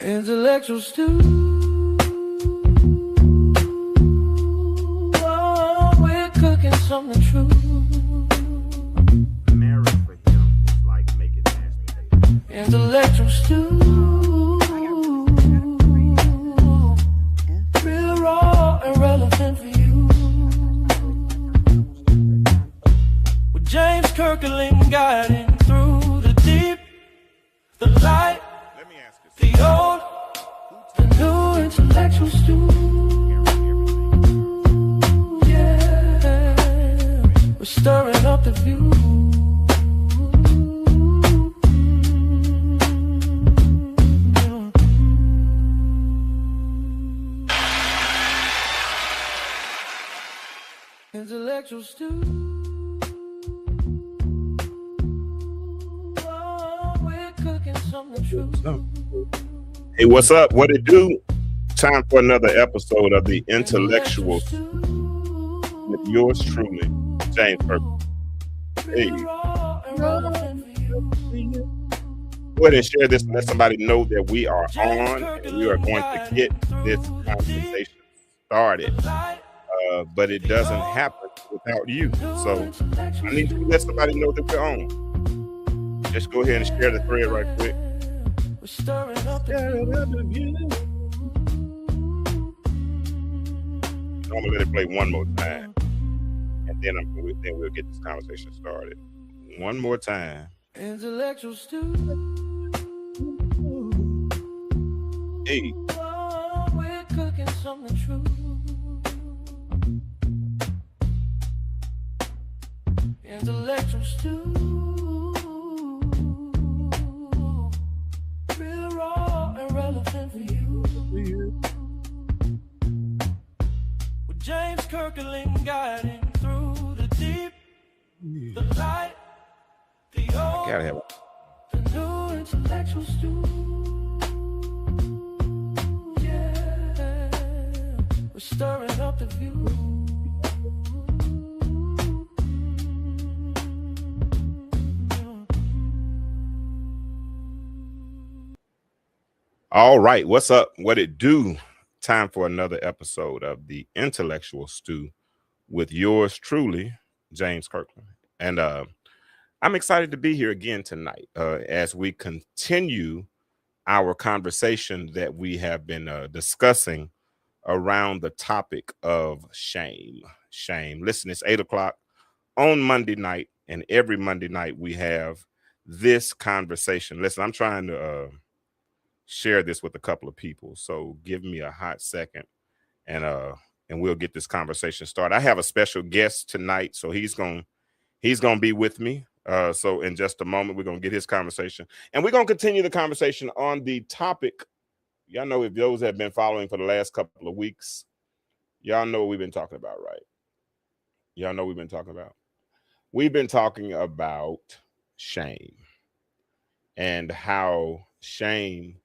Intellectual stew. Oh, we're cooking something true. Marriage for him is like making mashed potatoes. Intellectual stew. Real raw and relevant for you. With James Kirkland guiding through the deep, the light. Let me ask you The old, the new intellectual stew. Yeah, we're stirring up the view. Intellectual stew. Oh, we're cooking something true. Hey, what's up? What it do? Time for another episode of the Intellectual with yours truly, James Kirkland. Hey, go ahead and share this and let somebody know that we are on and we are going to get this conversation started. But it doesn't happen without you. So I need to let somebody know that we're on. Just go ahead and share the thread right quick. I'm gonna let it play one more time, and then we'll get this conversation started. One more time. Intellectual stew. Hey, Oh, we're cooking something true. Intellectual stew. Real raw and relevant for you. With James Kirkland guiding through the deep, the light, the old, gotta have it. the new intellectual stew. Yeah, we're stirring up the view. All right, what's up? What it do? Time for another episode of the Intellectual Stew with yours truly, James Kirkland. And I'm excited to be here again tonight as we continue our conversation that we have been discussing around the topic of shame. Shame. Listen, it's 8 o'clock on Monday night, and every Monday night we have this conversation. Listen, I'm trying to share this with a couple of people, so give me a hot second, and we'll get this conversation started. I have a special guest tonight, so he's gonna be with me. So in just a moment, we're gonna get his conversation, and we're gonna continue the conversation on the topic. Y'all know, if those have been following for the last couple of weeks, y'all know what we've been talking about, right? Y'all know what we've been talking about. We've been talking about shame and how shame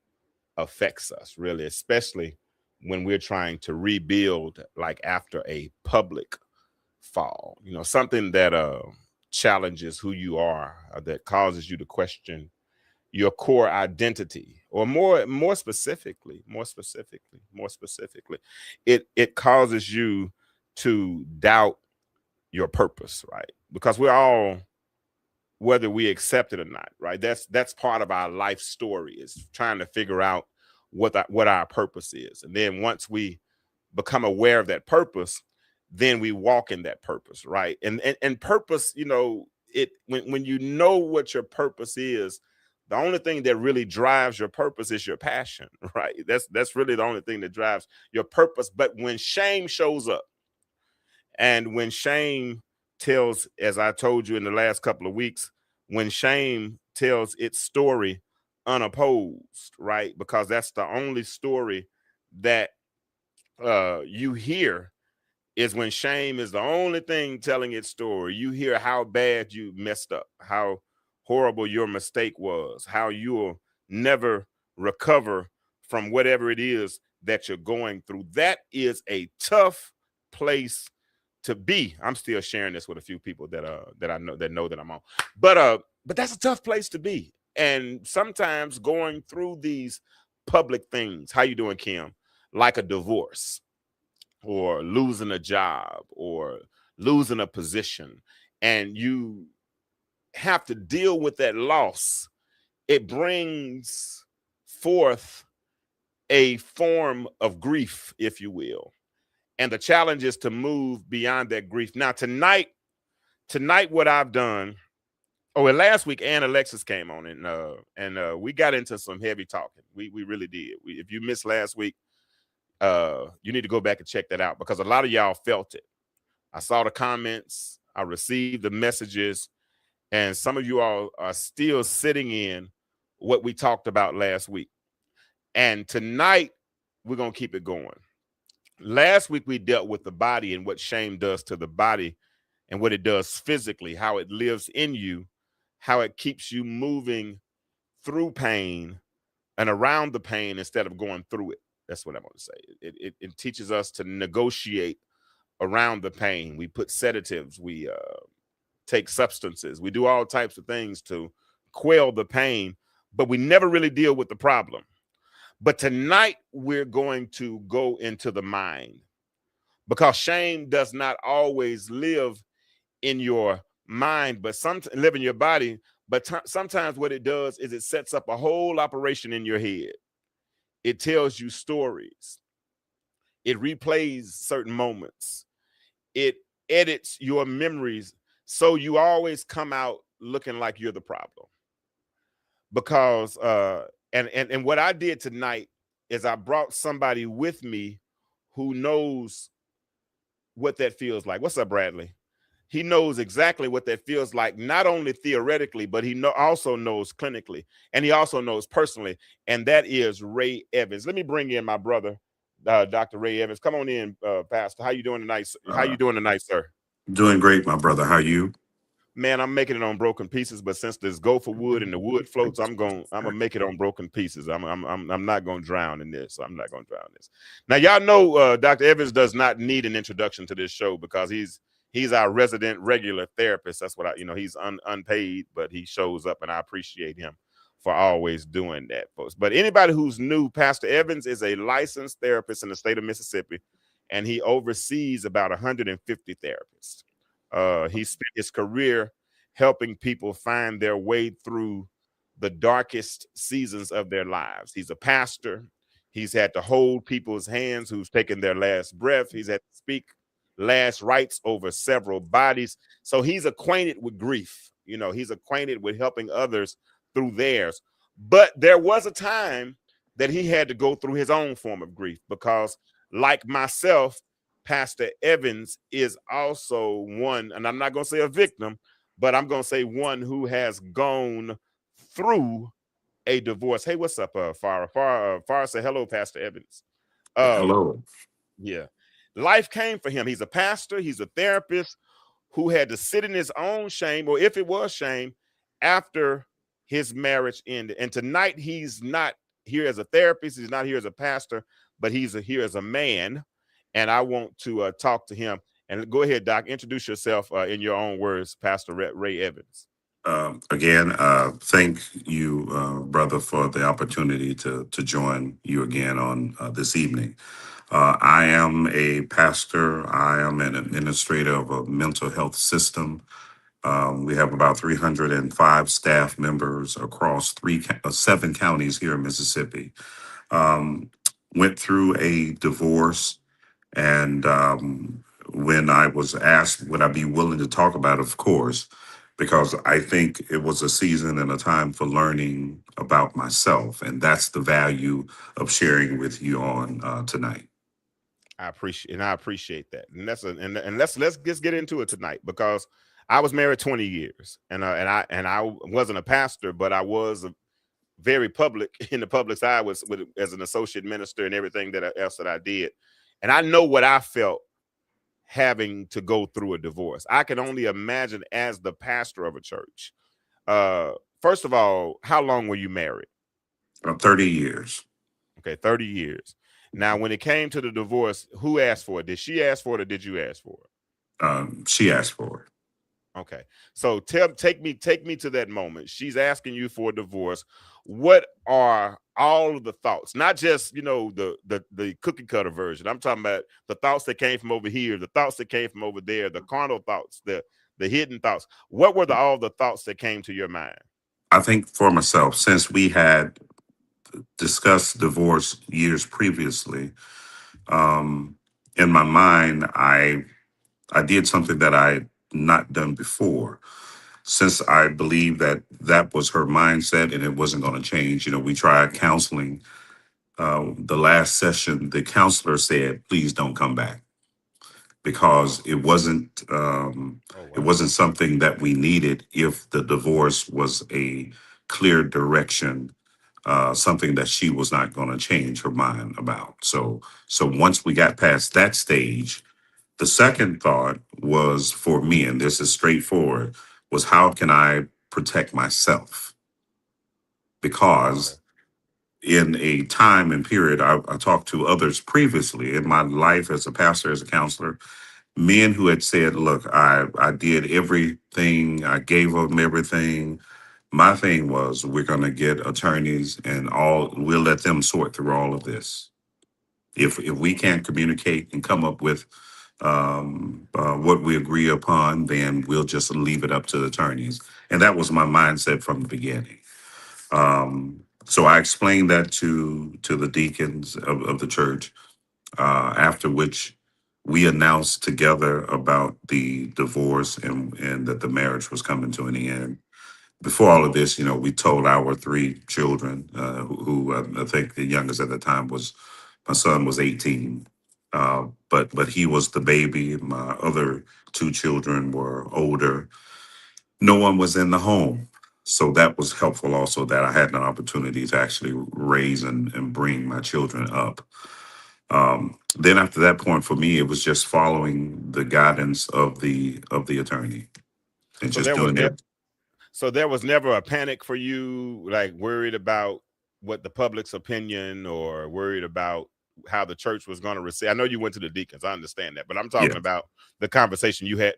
affects us, really, especially when we're trying to rebuild, like after a public fall, something that challenges who you are, that causes you to question your core identity, or more specifically, it causes you to doubt your purpose, right? Because we're all, whether we accept it or not, right? That's part of our life story, is trying to figure out what our purpose is. And then once we become aware of that purpose, then we walk in that purpose, right? And purpose, when you know what your purpose is, the only thing that really drives your purpose is your passion, right? That's really the only thing that drives your purpose. But when shame shows up, and when shame tells, as I told you in the last couple of weeks, when shame tells its story unopposed, right? Because that's the only story that you hear, is when shame is the only thing telling its story. You hear how bad you messed up, how horrible your mistake was, how you'll never recover from whatever it is that you're going through. That is a tough place to be. I'm still sharing this with a few people that I know that I'm on. But that's a tough place to be. And sometimes going through these public things. How you doing, Kim? Like a divorce or losing a job or losing a position, and you have to deal with that loss. It brings forth a form of grief, if you will. And the challenge is to move beyond that grief. Now, tonight, what I've done. Oh, and last week, Ann Alexis came on, and we got into some heavy talking. We really did. If you missed last week, you need to go back and check that out because a lot of y'all felt it. I saw the comments, I received the messages, and some of you all are still sitting in what we talked about last week. And tonight, we're going to keep it going. Last week, we dealt with the body and what shame does to the body and what it does physically, how it lives in you, how it keeps you moving through pain and around the pain instead of going through it. That's what I'm going to say. It teaches us to negotiate around the pain. We put sedatives, we take substances, we do all types of things to quell the pain, but we never really deal with the problem. But tonight we're going to go into the mind because shame does not always live in your mind, but live in your body. But sometimes what it does is it sets up a whole operation in your head. It tells you stories. It replays certain moments. It edits your memories so you always come out looking like you're the problem. Because and what I did tonight is I brought somebody with me who knows what that feels like. What's up, Bradley? He knows exactly what that feels like, not only theoretically, but he also knows clinically, and he also knows personally, and that is Ray Evins. Let me bring in my brother, Dr. Ray Evins. Come on in, Pastor. How you doing tonight? How you doing tonight, sir? Doing great, my brother. How are you? Man, I'm making it on broken pieces, but since there's gopher wood and the wood floats, I'm gonna make it on broken pieces. I'm not gonna drown in this. I'm not gonna drown in this. Now, y'all know Dr. Evans does not need an introduction to this show because he's our resident regular therapist. That's what he's unpaid, but he shows up, and I appreciate him for always doing that, folks. But anybody who's new, Pastor Evans is a licensed therapist in the state of Mississippi, and he oversees about 150 therapists. He spent his career helping people find their way through the darkest seasons of their lives. He's a pastor. He's had to hold people's hands who's taken their last breath. He's had to speak last rites over several bodies. So he's acquainted with grief. He's acquainted with helping others through theirs. But there was a time that he had to go through his own form of grief because, like myself, Pastor Evans is also one, and I'm not going to say a victim, but I'm going to say one who has gone through a divorce. Hey, what's up, Farah? Farah said, hello, Pastor Evans. Hello. Yeah. Life came for him. He's a pastor. He's a therapist who had to sit in his own shame, or if it was shame, after his marriage ended. And tonight, he's not here as a therapist. He's not here as a pastor, but he's here as a man. And I want to talk to him. And go ahead, Doc. Introduce yourself in your own words, Pastor Ray Evans. Again, thank you, brother, for the opportunity to join you again on this evening. I am a pastor. I am an administrator of a mental health system. We have about 305 staff members across 7 counties here in Mississippi. Went through a divorce. And when I was asked, would I be willing to talk about it, of course, because I think it was a season and a time for learning about myself. And that's the value of sharing with you on tonight. I appreciate that. And let's just get into it tonight because I was married 20 years and I wasn't a pastor, but I was very public in the public's eye as an associate minister and everything else that I did. And I know what I felt having to go through a divorce. I can only imagine as the pastor of a church. First of all, how long were you married? 30 years. Okay, 30 years. Now, when it came to the divorce, who asked for it? Did she ask for it or did you ask for it? She asked for it. Okay. So take me to that moment. She's asking you for a divorce. What are all of the thoughts? Not just, the cookie cutter version. I'm talking about the thoughts that came from over here, the thoughts that came from over there, the carnal thoughts, the hidden thoughts. What were all the thoughts that came to your mind? I think for myself, since we had discussed divorce years previously, um, in my mind, I did something that I had not done before. Since I believe that that was her mindset and it wasn't going to change, we tried counseling. The last session, the counselor said, "Please don't come back," because Oh it wow. wasn't something that we needed if the divorce was a clear direction, something that she was not going to change her mind about. So once we got past that stage, the second thought was for me, and this is straightforward, was how can I protect myself? Okay. Because in a time and period, I talked to others previously in my life as a pastor, as a counselor, men who had said, "Look, I did everything, I gave them everything. My thing was, we're going to get attorneys and we'll let them sort through all of this. If we can't communicate and come up with what we agree upon, then we'll just leave it up to the attorneys." And that was my mindset from the beginning. So I explained that to the deacons of the church, after which we announced together about the divorce and that the marriage was coming to an end. Before all of this, we told our three children, I think the youngest at the time was my son was 18, but he was the baby. My other two children were older. No one was in the home. So that was helpful also, that I had an opportunity to actually raise and bring my children up. Then after that point, for me, it was just following the guidance of the attorney and So just there was doing never it. so there was never a panic for you, like worried about what the public's opinion or worried about how the church was going to receive. I know you went to the deacons. I understand that, but I'm Yeah. talking about the conversation you had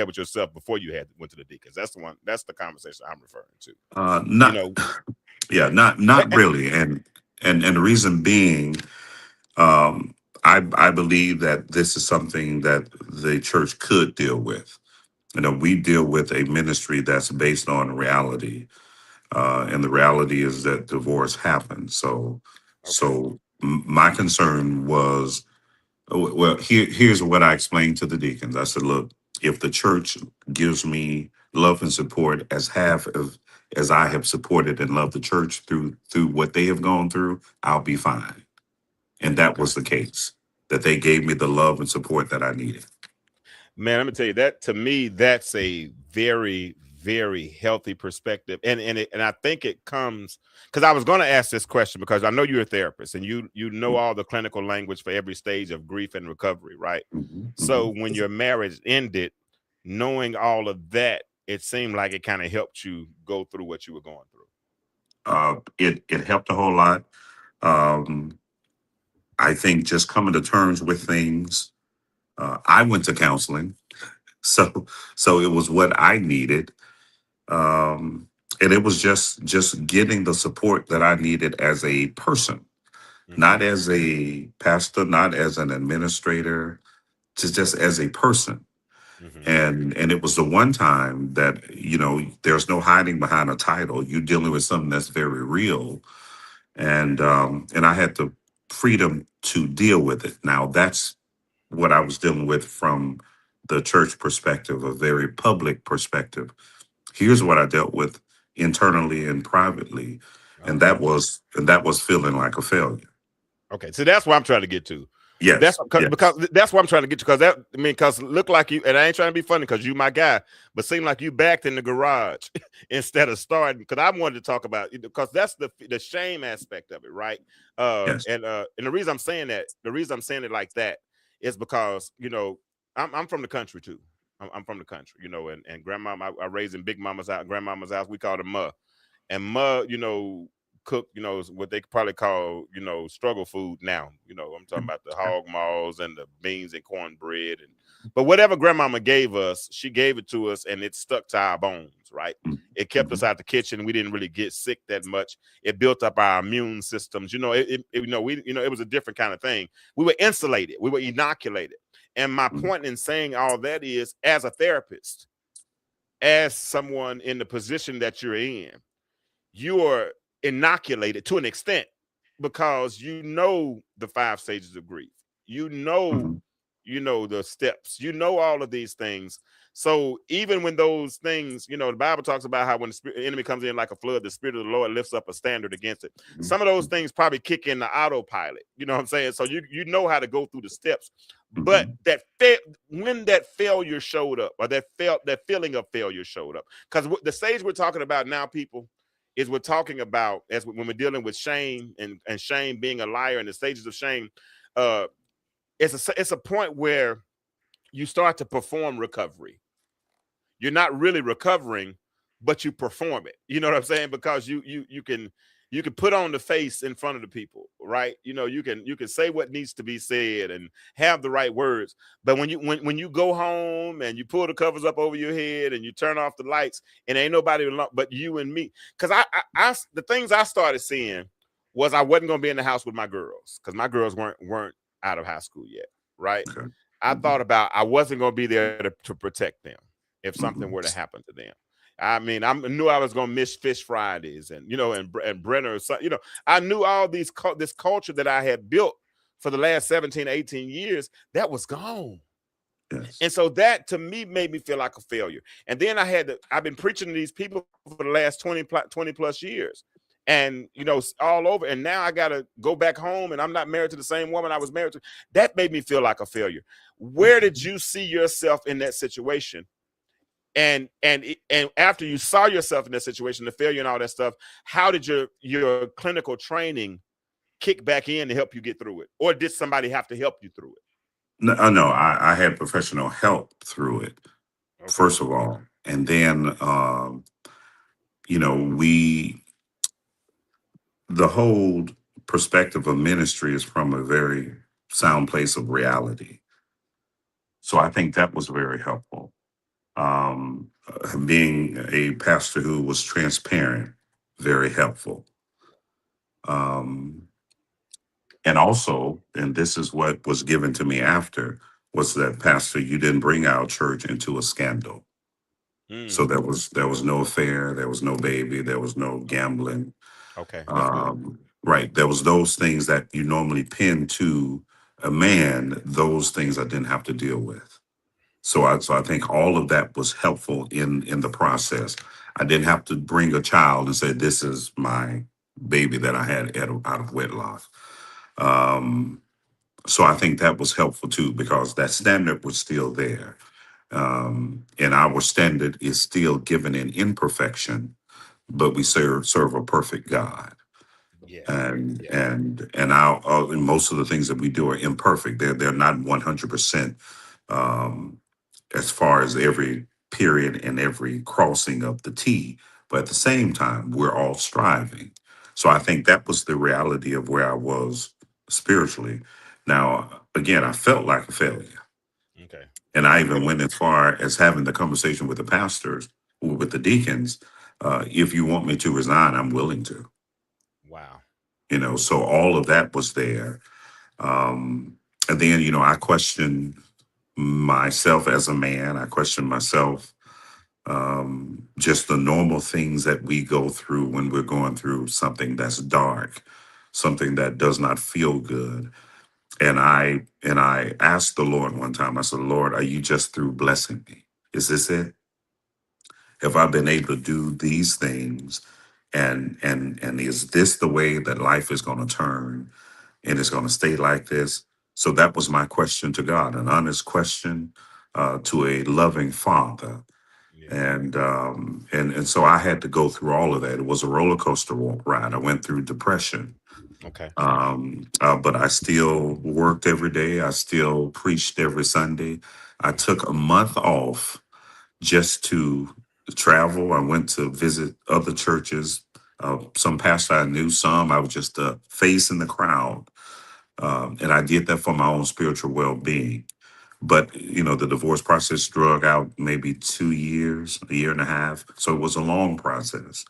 with yourself before you went to the deacons. That's the one. That's the conversation I'm referring to. You Not know, yeah, not eh, not eh, really. And the reason being, um, I believe that this is something that the church could deal with. We deal with a ministry that's based on reality, and the reality is that divorce happens. So, okay. my concern was, well, here's what I explained to the deacons. I said, "Look, if the church gives me love and support as half of as I have supported and loved the church through what they have gone through, I'll be fine." And that Okay. was the case. That they gave me the love and support that I needed. Man, let me tell you that to me, that's a very, very healthy perspective. And I think it comes because I was going to ask this question because I know you're a therapist and you know all the clinical language for every stage of grief and recovery, right? Mhm, So mhm. when your marriage ended, knowing all of that, it seemed like it kind of helped you go through what you were going through. It helped a whole lot. Um, I think just coming to terms with things. I went to counseling, so it was what I needed, um, and it was just getting the support that I needed as a person, Hmm. not as a pastor, not as an administrator, just as a person. Hmm. And it was the one time that there's no hiding behind a title. You're dealing with something that's very real, and I had the freedom to deal with it. Now that's what I was dealing with from the church perspective, a very public perspective. Here's what I dealt with internally and privately, and Okay. that was feeling like a failure. Okay, so that's what I'm trying to get to. That's Yes, because yes, that's what I'm trying to get to. Because because look like you, and I ain't trying to be funny because you my guy, but seem like you backed in the garage instead of starting. Because I wanted to talk about it because that's the shame aspect of it, right? yes. And the reason I'm saying that, the reason I'm saying it like that is because I'm from the country too. I'm from the country, and grandma, I raised in big mama's house, grandmama's house. We called her ma, and ma, cook, what they probably call, struggle food now. I'm talking about the hog maws and the beans and cornbread and But whatever grandmama gave us, she gave it to us, and it stuck to our bones, right? It kept us Mhm. out the kitchen. We didn't really get sick that much. It built up our immune systems. It was a different kind of thing. We were insulated. We were inoculated. And my Mhm. point in saying all that is, as a therapist, as someone in the position that you're in, you are inoculated to an extent because you know the 5 stages of grief. You know, Mhm. the steps. You know all of these things. So even when those things, the Bible talks about how when the enemy comes in like a flood, the Spirit of the Lord lifts up a standard against it. Some of those things probably kick in the autopilot. You know what I'm saying? So you know how to go through the steps. But Mhm. when that failure showed up, or that feeling of failure showed up, because the stage we're talking about now, people, is we're talking about when we're dealing with shame and shame being a liar and the stages of shame. Uh, it's a point where you start to perform recovery. You're not really recovering, but you perform it. You know what I'm saying? Because you can put on the face in front of the people, right? You can say what needs to be said and have the right words. But when you go home and you pull the covers up over your head and you turn off the lights and ain't nobody but you and me. Because the things I started seeing was I wasn't gonna be in the house with my girls because my girls weren't out of high school yet, right? Okay. I Mhm. thought about I wasn't gonna be there to protect them if something Mhm. were to happen to them. I mean, I knew I was gonna miss Fish Fridays and Brenner. I knew all this culture that I had built for the last 17, 18 years that was gone. Yes. And so that to me made me feel like a failure. And then I've been preaching to these people for the last 20 plus years. And all over. And now I gotta go back home and I'm not married to the same woman I was married to. That made me feel like a failure. Where did Mhm. you see yourself in that situation? And after you saw yourself in that situation, the failure and all that stuff, how did your clinical training kick back in to help you get through it? Or did somebody have to help you through it? No, no, I had professional help through it, Okay. first of all. And then, we, the whole perspective of ministry is from a very sound place of reality. So I think that was very helpful. Being a pastor who was transparent, very helpful. Um, and also, and this is what was given to me after, was that, Pastor, you didn't bring our church into a scandal. So Mm, there was no affair, there was no baby, there was no gambling. okay, that's good. Right, there was those things that you normally pin to a man. Those things I didn't have to deal with. So I think all of that was helpful in the process. I didn't have to bring a child and say this is my baby that I had out of wedlock. Um, so I think that was helpful too because that standard was still there. And our standard is still given in imperfection, but we serve a perfect God. Yes. Yes. And most of the things that we do are imperfect. They're not 100%, um, as far as every period and every crossing of the T. But at the same time, we're all striving. So I think that was the reality of where I was spiritually. Now, again, I felt like a failure. Okay. And I even went as far as having the conversation with the pastors, with the deacons. If you want me to resign, I'm willing to. Wow. So all of that was there. Um, and then, I questioned myself as a man. I questioned myself, just the normal things that we go through when we're going through something that's dark, something that does not feel good. And I asked the Lord one time, I said, Lord, are you just through blessing me? Is this it? Have I been able to do these things? And is this the way that life is going to turn and it's going to stay like this? So that was my question to God, an honest question, to a loving father. Yeah. And so I had to go through all of that. It was a roller coaster ride. I went through depression, Okay. but I still worked every day. I still preached every Sunday. I took a month off just to travel. I went to visit other churches. Some pastor I knew, some I was just a face in the crowd, and I did that for my own spiritual well-being. But the divorce process drug out maybe 2 years, a year and a half. So it was a long process.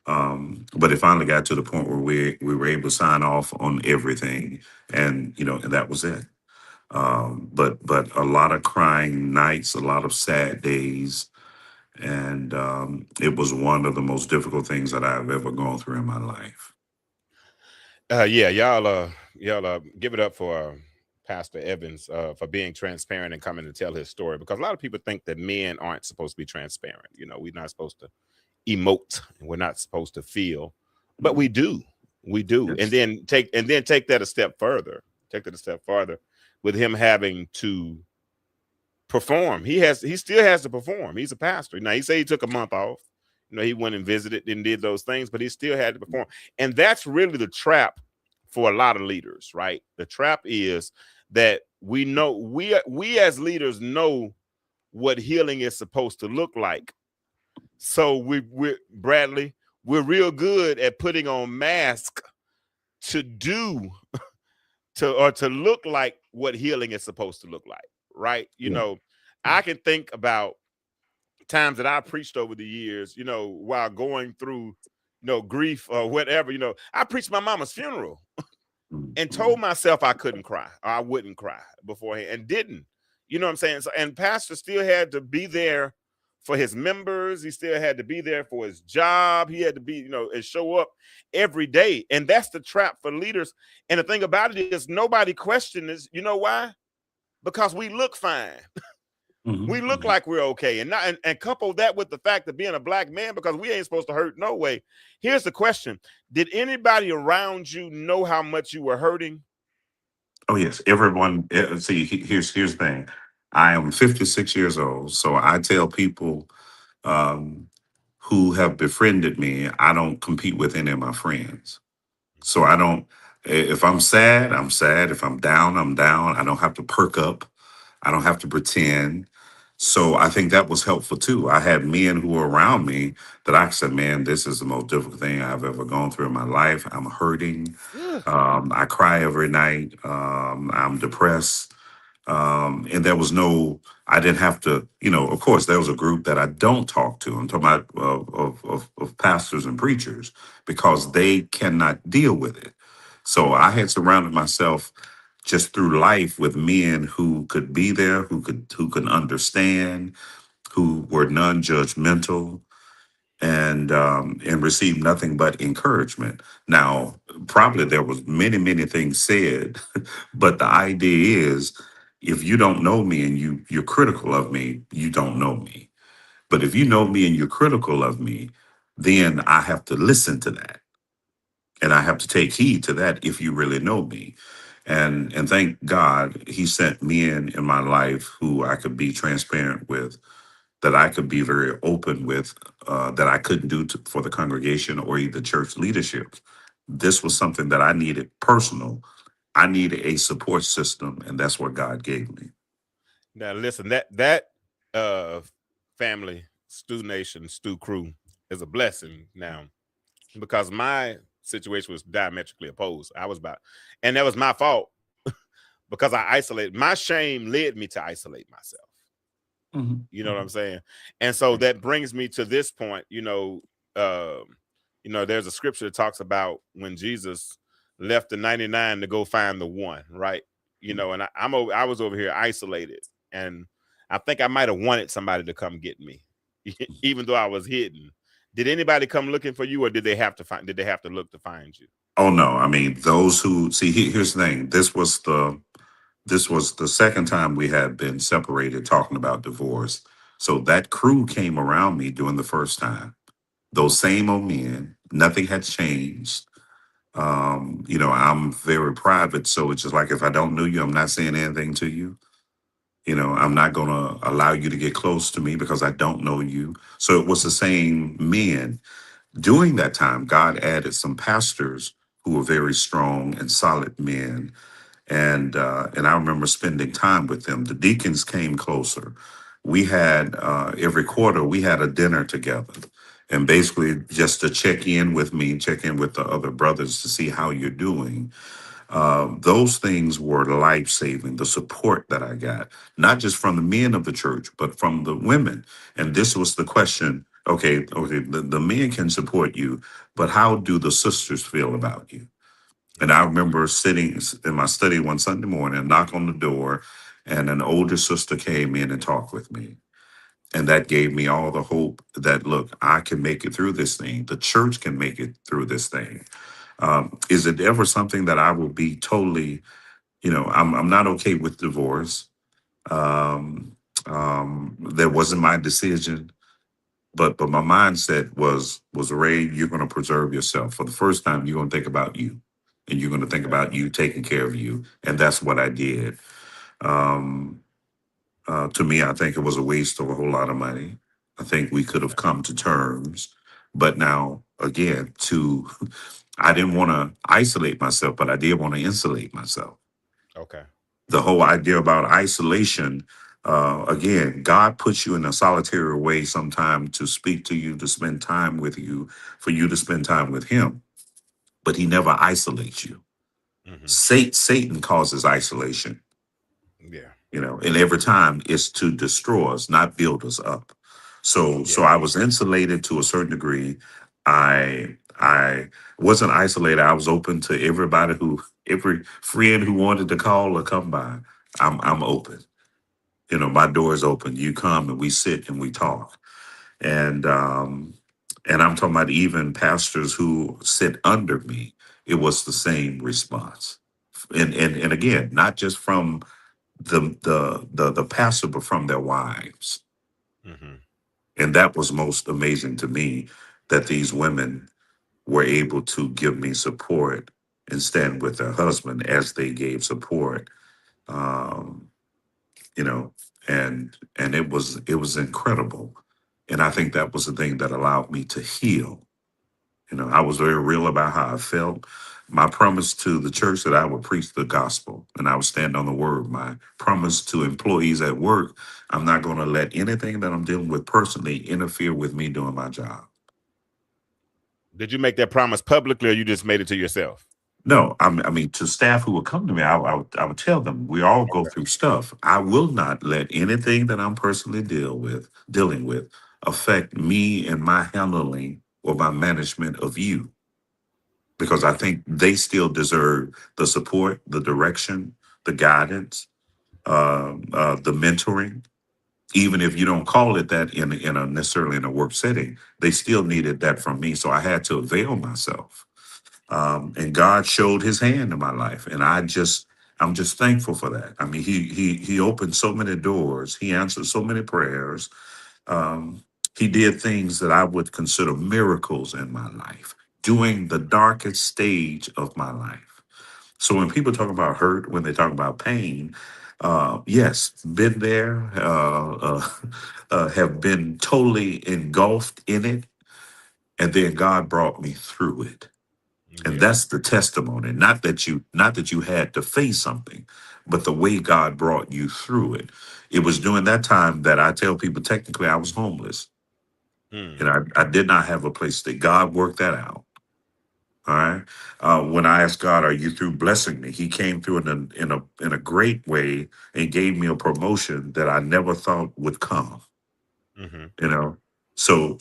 But it finally got to the point where we were able to sign off on everything, and and that was it. But a lot of crying nights, a lot of sad days, and it was one of the most difficult things that I've ever gone through in my life. Yeah, y'all give it up for Pastor Evans for being transparent and coming to tell his story, because a lot of people think that men aren't supposed to be transparent. We're not supposed to emote and we're not supposed to feel, but Mhm. we do, and Yes. then take that a step further. Take that a step farther with him having to perform. He still has to perform. He's a pastor. Now he said he took a month off. He went and visited and did those things, but he still had to perform. And that's really the trap for a lot of leaders, right? The trap is that we as leaders know what healing is supposed to look like. So we Bradley, we're real good at putting on masks to do to look like what healing is supposed to look like, right? Yeah. I can think about times that I preached over the years, while going through, grief or whatever. I preached my mama's funeral and told Mhm. myself I couldn't cry or I wouldn't cry beforehand and didn't. You know what I'm saying? So, and pastor still had to be there for his members. He still had to be there for his job. He had to be, and show up every day. And that's the trap for leaders. And the thing about it is nobody questions. You know why? Because we look fine. We Mhm. look Mhm. like we're okay. And not and couple that with the fact of being a black man, because we ain't supposed to hurt no way. Here's the question: did anybody around you know how much you were hurting? Oh yes, everyone. See, here's the thing. I am 56 years old, so I tell people um, who have befriended me, I don't compete with any of my friends. So I don't. If I'm sad, I'm sad. If I'm down, I'm down. I don't have to perk up. I don't have to pretend. So I think that was helpful too. I had men who were around me that I said, "Man, this is the most difficult thing I've ever gone through in my life. I'm hurting. Ugh. I cry every night. I'm depressed." And there was no, I didn't have to, of course, there was a group that I don't talk to. I'm talking about of pastors and preachers because they cannot deal with it. So I had surrounded myself just through life with men who could be there, who could understand, who were non-judgmental, and received nothing but encouragement. Now, probably there was many things said, but the idea is, if you don't know me and you're critical of me, you don't know me. But if you know me and you're critical of me, then I have to listen to that, and I have to take heed to that if you really know me. And thank God he sent men in my life who I could be transparent with, that I could be very open with, that I couldn't do for the congregation or the church leadership. This was something that I needed personal. I needed a support system, and that's what God gave me. Now listen, that uh family, Stew Nation, Stew Crew is a blessing now, because my situation was diametrically opposed. I was about, and that was my fault because I isolated. My shame led me to isolate myself. Mhm, You know what I'm mhm. saying? And so that brings me to this point. There's a scripture that talks about when Jesus left the 99 to go find the one, right? And I was over here isolated, and I think I might have wanted somebody to come get me, even though I was hidden. Did anybody come looking for you, or did they have to find? Did they have to look to find you? Oh no, I mean those who see. Here's the thing. This was the second time we had been separated, talking about divorce. So that crew came around me during the first time. Those same old men. Nothing had changed. I'm very private, so it's just like, if I don't know you, I'm not saying anything to you. I'm not going to allow you to get close to me because I don't know you. So it was the same men. During that time, God added some pastors who were very strong and solid men, and I remember spending time with them. The deacons came closer. We had every quarter we had a dinner together, and basically just to check in with me, check in with the other brothers to see how you're doing. Those things were life saving. The support that I got, not just from the men of the church, but from the women. And this was the question. Okay, the men can support you, but how do the sisters feel about you? And I Yeah. remember sitting in my study one Sunday morning, knock on the door, and an older sister came in and talked with me. And that gave me all the hope that, look, I can make it through this thing. The church can make it through this thing. Is it ever something that I will be totally, I'm not okay with divorce. Um, that wasn't my decision, but my mindset was Ray, you're going to preserve yourself. For the first time, you're going to think about you, and you're going to think Yeah. about you taking care of you, and that's what I did. Um, to me, I think it was a waste of a whole lot of money. I think we could have come to terms, but now again, I didn't want to isolate myself, but I did want to insulate myself. Okay. The whole idea about isolation, again, God puts you in a solitary way sometime to speak to you, to spend time with you, for you to spend time with Him, but He never isolates you. Hmm. Satan causes isolation, Yeah. and every time it's to destroy us, not build us up. So Yeah. I was insulated to a certain degree. I wasn't isolated. I was open to every friend who wanted to call or come by. I'm open. My door is open. You come and we sit and we talk. And I'm talking about even pastors who sit under me. It was the same response. And again, not just from the pastor, but from their wives. Hmm. And that was most amazing to me, that these women were able to give me support and stand with their husband as they gave support. Um, you know, and it was incredible. And I think that was the thing that allowed me to heal. I was very real about how I felt. My promise to the church that I would preach the gospel and I would stand on the word. My promise to employees at work, I'm not going to let anything that I'm dealing with personally interfere with me doing my job. Did you make that promise publicly, or you just made it to yourself? No, I mean, to staff who would come to me, I would tell them, we all go through stuff. I will not let anything that I'm personally dealing with, affect me and my handling or my management of you, because I Okay. think they still deserve the support, the direction, the guidance, the mentoring. Even if you don't call it that in a necessarily in a work setting, they still needed that from me. So I had to avail myself. And God showed His hand in my life, and I'm just thankful for that. I mean, He opened so many doors. He answered so many prayers. Um, he did things that I would consider miracles in my life during the darkest stage of my life. So when people talk about hurt, when they talk about pain, yes, been there, have been totally engulfed in it, and then God brought me through it. And Yeah. that's the testimony. Not that you had to face something, but the way God brought you through it. It was during that time that I tell people technically I was homeless. Mm. And I did not have a place to stay. God worked that out. All right. When I asked God, "Are you through blessing me?" He came through in a great way and gave me a promotion that I never thought would come. Hmm. You know, so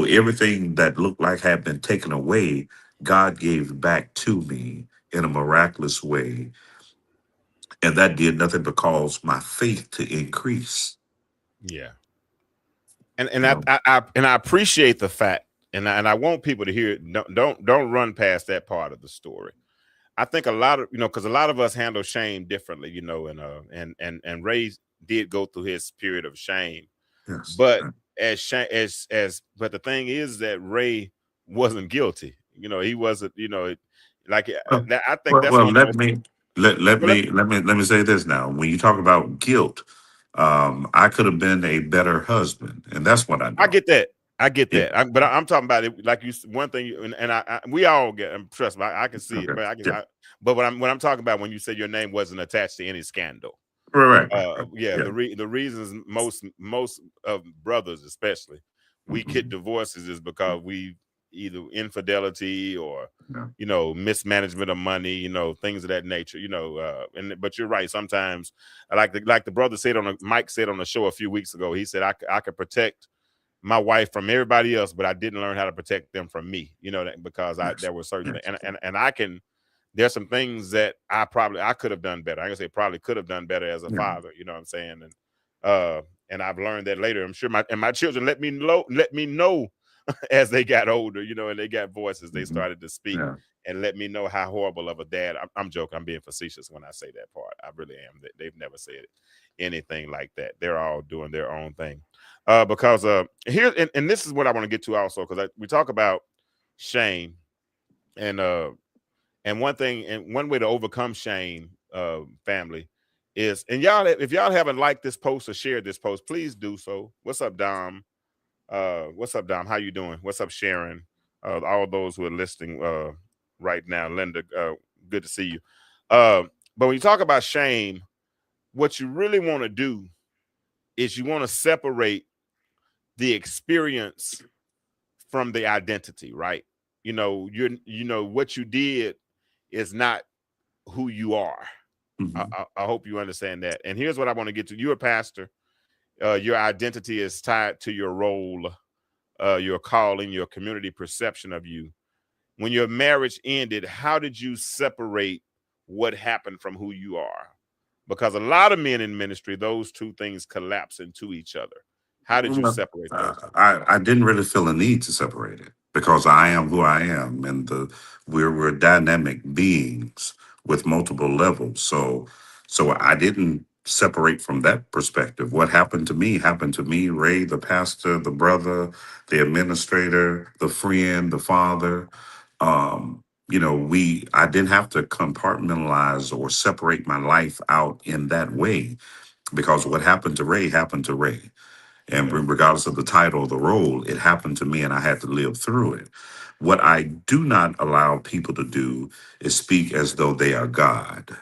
everything that looked like had been taken away, God gave back to me in a miraculous way, and that did nothing but cause my faith to increase. Yeah. And You I, know, I appreciate the fact, and I want people to hear it. Don't run past that part of the story. I think a lot of, because a lot of us handle shame differently, and Ray did go through his period of shame, yes. but but the thing is that Ray wasn't guilty. He wasn't, like Well, that. I think well, that's well, one of the let most. me Well, let me say this now. When you talk about guilt, I could have been a better husband, and that's what I I know. get that. I get Yeah. that. But I'm talking about it like one thing, and we all get. And trust me, I can see it. Okay. But I can. Yeah. But what I'm talking about when you said your name wasn't attached to any scandal. Right. Yeah, Yeah. the reasons most of brothers especially we get divorces is because we either infidelity or Yeah. mismanagement of money, things of that nature, but you're right. Sometimes, like the brother said Mike said on the show a few weeks ago, he said I could protect my wife from everybody else, but I didn't learn how to protect them from me, because Yes. there were certain Yes. things, and there's some things that I could have done better. I can say probably could have done better as a Yeah. father, you know what I'm saying? And I've learned that later. I'm sure my children let me know as they got older, and they got voices, they Mhm. started to speak Yeah. and let me know how horrible of a dad. I'm joking. I'm being facetious when I say that part. I really am. They've never said anything like that. They're all doing their own thing. Because here and this is what I want to get to also, because we talk about shame and one thing and one way to overcome shame, family, is, and y'all, if y'all haven't liked this post or shared this post, please do so. What's up, Dom? What's up, Dom? How you doing? What's up, Sharon? All those who are listening right now. Linda, good to see you. But when you talk about shame, what you really want to do is you want to separate the experience from the identity, right? What you did is not who you are. Mhm. I hope you understand that. And here's what I want to get to. You're a pastor. Your identity is tied to your role, your calling, your community perception of you. When your marriage ended, how did you separate what happened from who you are? Because a lot of men in ministry, those two things collapse into each other. How did you Well, separate those two? I didn't really feel a need to separate it because I am who I am, and we're dynamic beings with multiple levels. So I didn't separate from that perspective. What happened to me. Ray, the pastor, the brother, the administrator, the friend, the father. I didn't have to compartmentalize or separate my life out in that way because what happened to Ray happened to Ray. And Yeah. regardless of the title or the role, it happened to me and I had to live through it. What I do not allow people to do is speak as though they are God,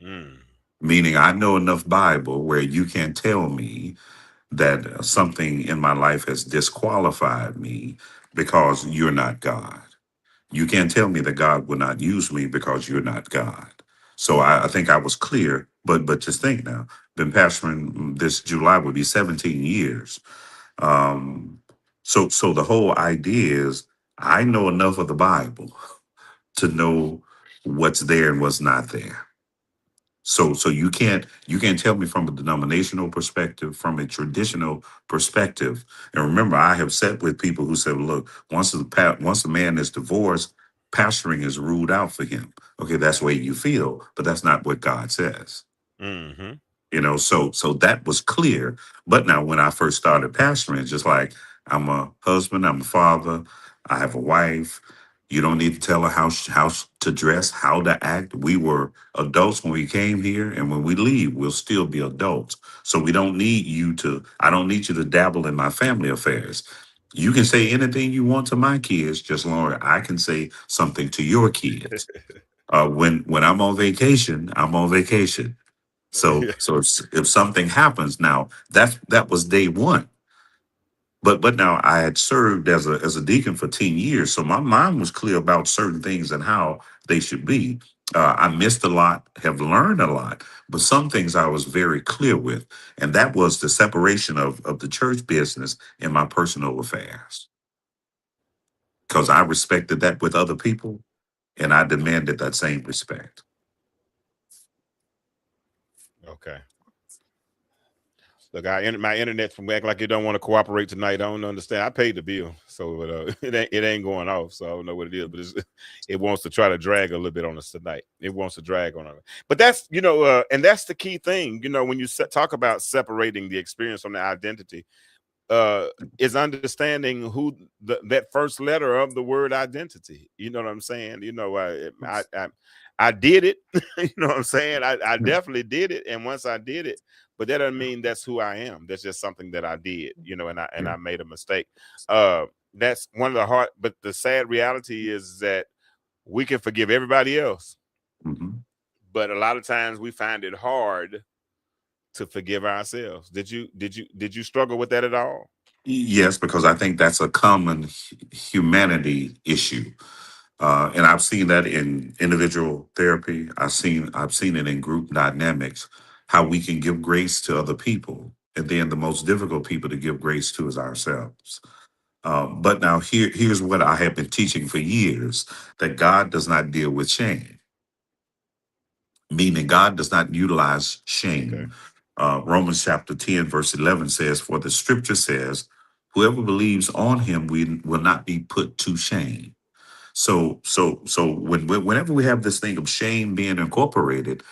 Mm. meaning I know enough Bible where you can tell me that something in my life has disqualified me because you're not God. You can't tell me that God will not use me because you're not God. So I think I was clear, but just think now, been pastoring this July would be 17 years. Um, so the whole idea is I know enough of the Bible to know what's there and what's not there. So you can't tell me from a denominational perspective, from a traditional perspective. And remember, I have sat with people who said, "Look, once a man is divorced, pastoring is ruled out for him." Okay, that's the way you feel, but that's not what God says. Mm-hmm. So that was clear. But now when I first started pastoring, it's just like I'm a husband, I'm a father, I have a wife. You don't need to tell her how to dress, how to act. We were adults when we came here, and when we leave, we'll still be adults. So we don't need you to. I don't need you to dabble in my family affairs. You can say anything you want to my kids, just long as I can say something to your kids. When I'm on vacation, I'm on vacation. So if something happens now, that was day one. But now I had served as a deacon for 10 years, so my mind was clear about certain things and how they should be. I missed a lot, have learned a lot, but some things I was very clear with, and that was the separation of the church business and my personal affairs. Because I respected that with other people, and I demanded that same respect. Okay. Look, my internet from acting like it don't want to cooperate tonight. I don't understand. I paid the bill, so it ain't going off. So I don't know what it is, but it wants to try to drag a little bit on us tonight. It wants to drag on us. But that's and that's the key thing. When you talk about separating the experience from the identity, uh is understanding who that first letter of the word identity. You know what I'm saying? I did it. You know what I'm saying? I Yeah. definitely did it, and once I did it, but that doesn't mean that's who I am. That's just something that I did, and I and Yeah. I made a mistake. That's one of the hard, but the sad reality is that we can forgive everybody else, Mhm. but a lot of times we find it hard to forgive ourselves. Did you struggle with that at all? Yes, because I think that's a common humanity issue. And I've seen that in individual therapy. I've seen it in group dynamics, how we can give grace to other people. And then the most difficult people to give grace to is ourselves. But now here's what I have been teaching for years, that God does not deal with shame, meaning God does not utilize Okay. shame. Romans chapter 10, verse 11 says, "For the scripture says, whoever believes on him will not be put to shame." So whenever we have this thing of shame being incorporated,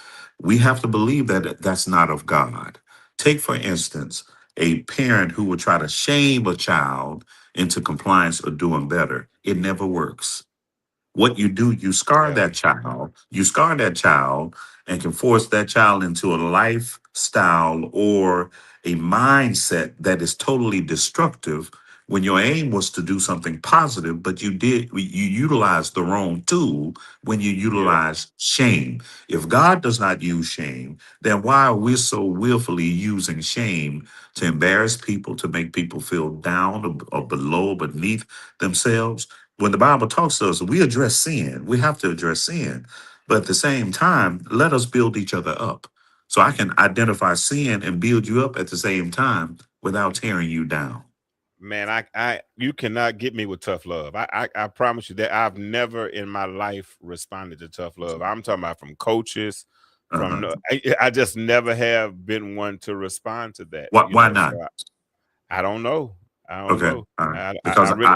we have to believe that that's not of God. Take, for instance, a parent who would try to shame a child into compliance or doing better. It never works. What you do, Yeah. you scar that child and can force that child into a lifestyle or a mindset that is totally destructive, when your aim was to do something positive, but you utilized the wrong tool when you Yeah. utilize shame. If God does not use shame, then why are we so willfully using shame to embarrass people, to make people feel down or below, beneath themselves? When the Bible talks to us, we address sin. We have to address sin. But at the same time, let us build each other up. So I can identify sin and build you up at the same time without tearing you down. Man, you cannot get me with tough love. I promise you that I've never in my life responded to tough love. I'm talking about from coaches, from Uh-huh. I just never have been one to respond to that, Why not? So I don't know. I don't Okay. know. All right. I Because really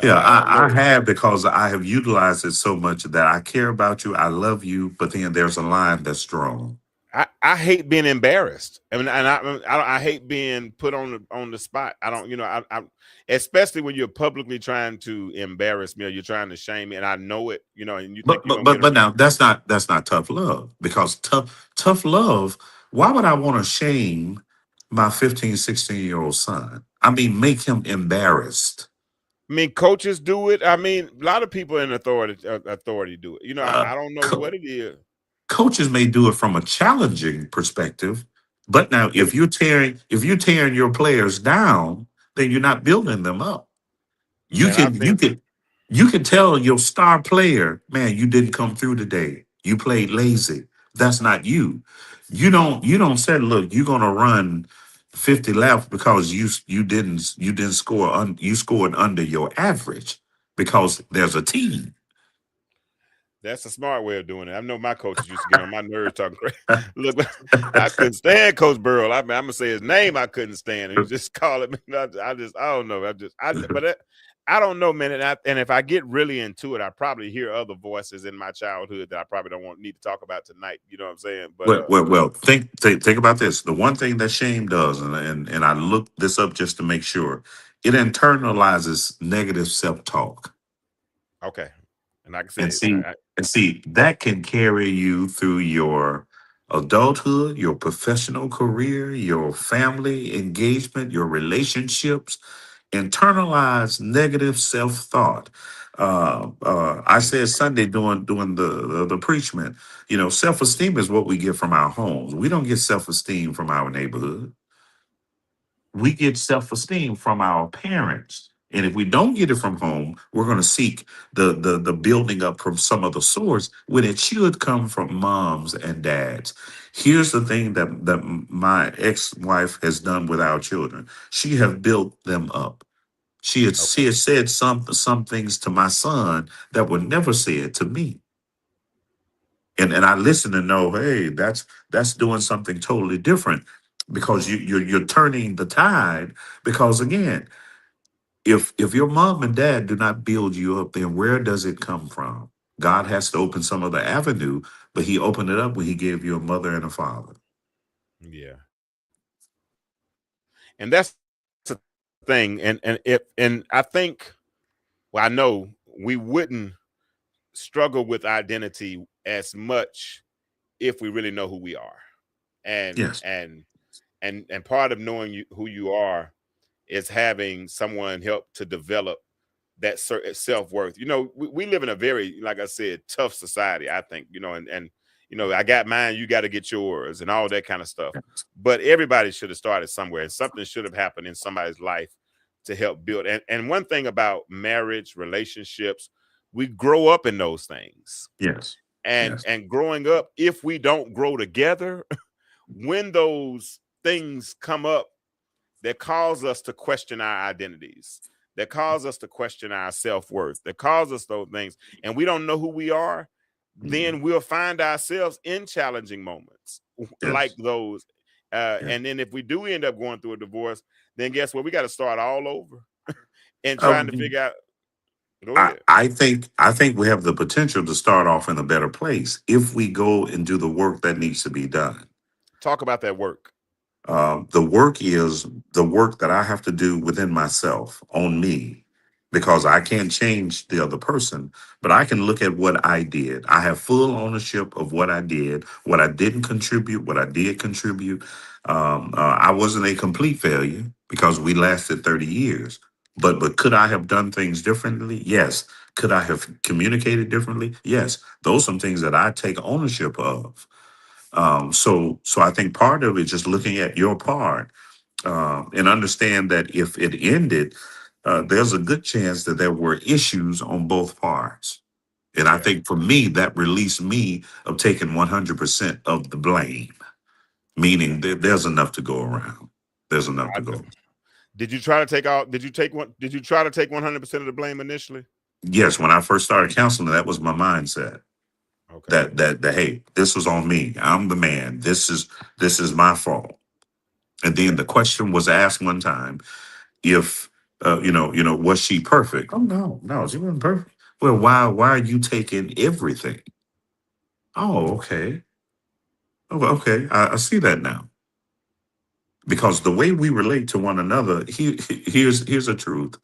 yeah, I don't I know. have, because I have utilized it so much that I care about you. I love you. But then there's a line that's drawn. I hate being embarrassed. I mean, and I hate being put on the spot. I don't, I especially when you're publicly trying to embarrass me or you're trying to shame me, and I know it, and you think But you're but gonna get but a but now that's not tough love, because tough love. Why would I want to shame my 15, 16-year-old son? I mean, make him embarrassed. I mean, coaches do it. I mean, a lot of people in authority do it. Uh, I don't know co- what it is. Coaches may do it from a challenging perspective, but now Yeah, if you're tearing your players down, then you're not building them up. You man, I've can you seen. can you can tell your star player, man, you didn't come through today. You played lazy. That's not you. You don't say, look, you're gonna run 50 laps because you didn't score you scored under your average, because there's a team. That's a smart way of doing it. I know my coaches used to get on my nerves talking crazy. Look, I couldn't stand Coach Burrow. I'm gonna say his name. I couldn't stand him. He just call it. I don't know. I don't know, man. And if I get really into it, I probably hear other voices in my childhood that I probably don't need to talk about tonight. You know what I'm saying? But Well, think about this. The one thing that shame does, and I looked this up just to make sure, it internalizes negative self-talk. okay. And like I And said, see, that can carry you through your adulthood, your professional career, your family engagement, your relationships. Internalize negative self-thought. I said Sunday doing the preachment. Self-esteem is what we get from our homes. We don't get self-esteem from our neighborhood. We get self-esteem from our parents. And if we don't get it from home, we're going to seek the building up from some other source, when it should come from moms and dads. Here's the thing that my ex-wife has done with our children. She has built them up. She okay. has said some things to my son that were never said to me. And I listen to know, hey, that's doing something totally different, because you're turning the tide. Because again, if your mom and dad do not build you up, then where does it come from? God has to open some other avenue, but he opened it up when he gave you a mother and a father. Yeah. And that's the thing. And I think, well, I know we wouldn't struggle with identity as much if we really know who we are. And Yes. and and part of knowing who you are is having someone help to develop that certain self-worth. We live in a very, like I said, tough society, I think, and I got mine, you got to get yours, and all that kind of stuff. But everybody should have started somewhere, and something should have happened in somebody's life to help build. And one thing about marriage, relationships, we grow up in those things. Yes. And Yes. and growing up, if we don't grow together, when those things come up that cause us to question our identities, that cause us to question our self-worth, that cause us those things, and we don't know who we are, Mhm. then we'll find ourselves in challenging moments like Yes. those. Yeah. And then if we do end up going through a divorce, then guess what? We got to start all over and trying to Um, figure out. Go ahead. I think we have the potential to start off in a better place if we go and do the work that needs to be done. Talk about that work. The work is the work that I have to do within myself, on me, because I can't change the other person, but I can look at what I did. I have full ownership of what I did, what I didn't contribute, what I did contribute. I wasn't a complete failure because we lasted 30 years. But could I have done things differently? Yes. Could I have communicated differently? Yes. Those are some things that I take ownership of. So I think part of it is just looking at your part and understand that if it ended, there's a good chance that there were issues on both parts. And I Yeah. think for me, that released me of taking 100% of the blame, Yeah. meaning that there's enough to go around. There's enough I, to go. did you try to take out? Did you take one? Did you try to take 100% of the blame initially? Yes, when I first started counseling, that was my mindset. Okay. That hey, this was on me. I'm the man. This is my fault. And then Yeah. the question was asked one time if was she perfect? Oh no, no, she wasn't perfect. Well, why are you taking everything? Oh, okay. Oh, okay. I see that now. Because the way we relate to one another, here's a truth.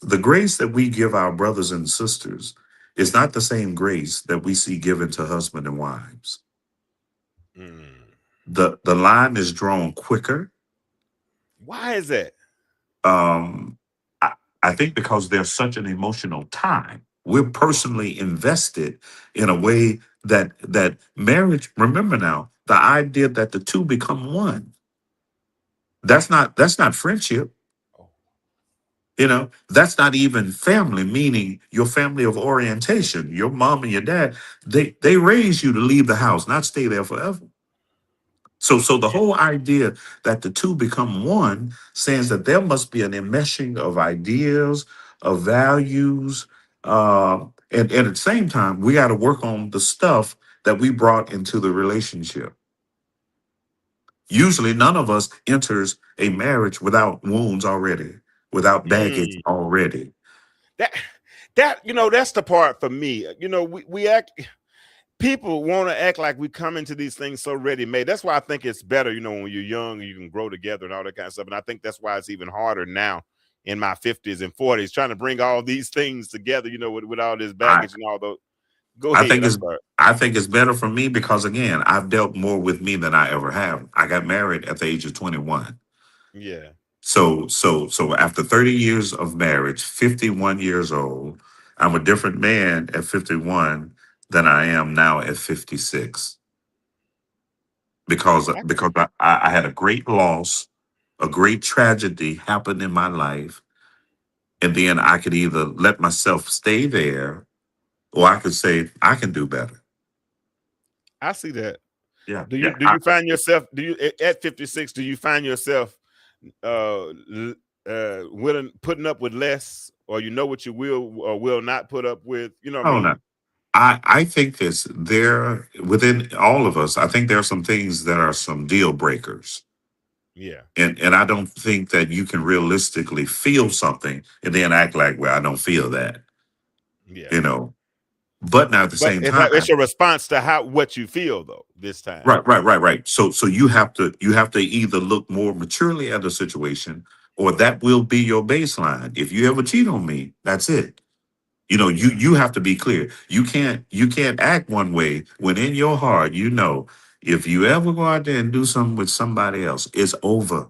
The grace that we give our brothers and sisters is not the same grace that we see given to husband and wives. Mm. The line is drawn quicker. Why is that? Um, I, I think because there's such an emotional tie. We're personally invested in a way that marriage. Remember now, the idea that the two become one. That's not friendship. Oh, That's not even family. Meaning your family of orientation. Your mom and your dad. They raise you to leave the house, not stay there forever. So the yeah. whole idea that the two become one says that there must be an enmeshing of ideas, of values, and at the same time, we got to work on the stuff that we brought into the relationship. Usually, none of us enters a marriage without wounds already, without baggage Mm. already. That that's the part for me. We act. People want to act like we come into these things so ready made. That's why I think it's better, when you're young, you can grow together and all that kind of stuff. And I think that's why it's even harder now in my 50s and 40s, trying to bring all these things together, with all this I baggage and all those. Go I ahead. think I'm it's sorry. I think it's better for me because again, I've dealt more with me than I ever have. I got married at the age of 21. Yeah. So after 30 years of marriage, 51 years old, I'm a different man at 51 than I am now at 56 because I, because I had a great loss, a great tragedy happened in my life, and then I could either let myself stay there or I could say I can do better. I see that. Yeah, Do you yeah. do you find yourself at 56, do you find yourself willing putting up with less, or what you will or will not put up with? You know what I Oh no. mean? I think this there within all of us, I think there are some things that are some deal breakers. Yeah. And I don't think that you can realistically feel something and then act like, well, I don't feel that, Yeah. you know. But now at the But same it's time, your response to what you feel though this time. right. So you have to either look more maturely at the situation, or that will be your baseline. If you ever cheat on me, that's it. You Yeah. you have to be clear. You can't act one way when in your heart you know if you ever go out there and do something with somebody else, it's over.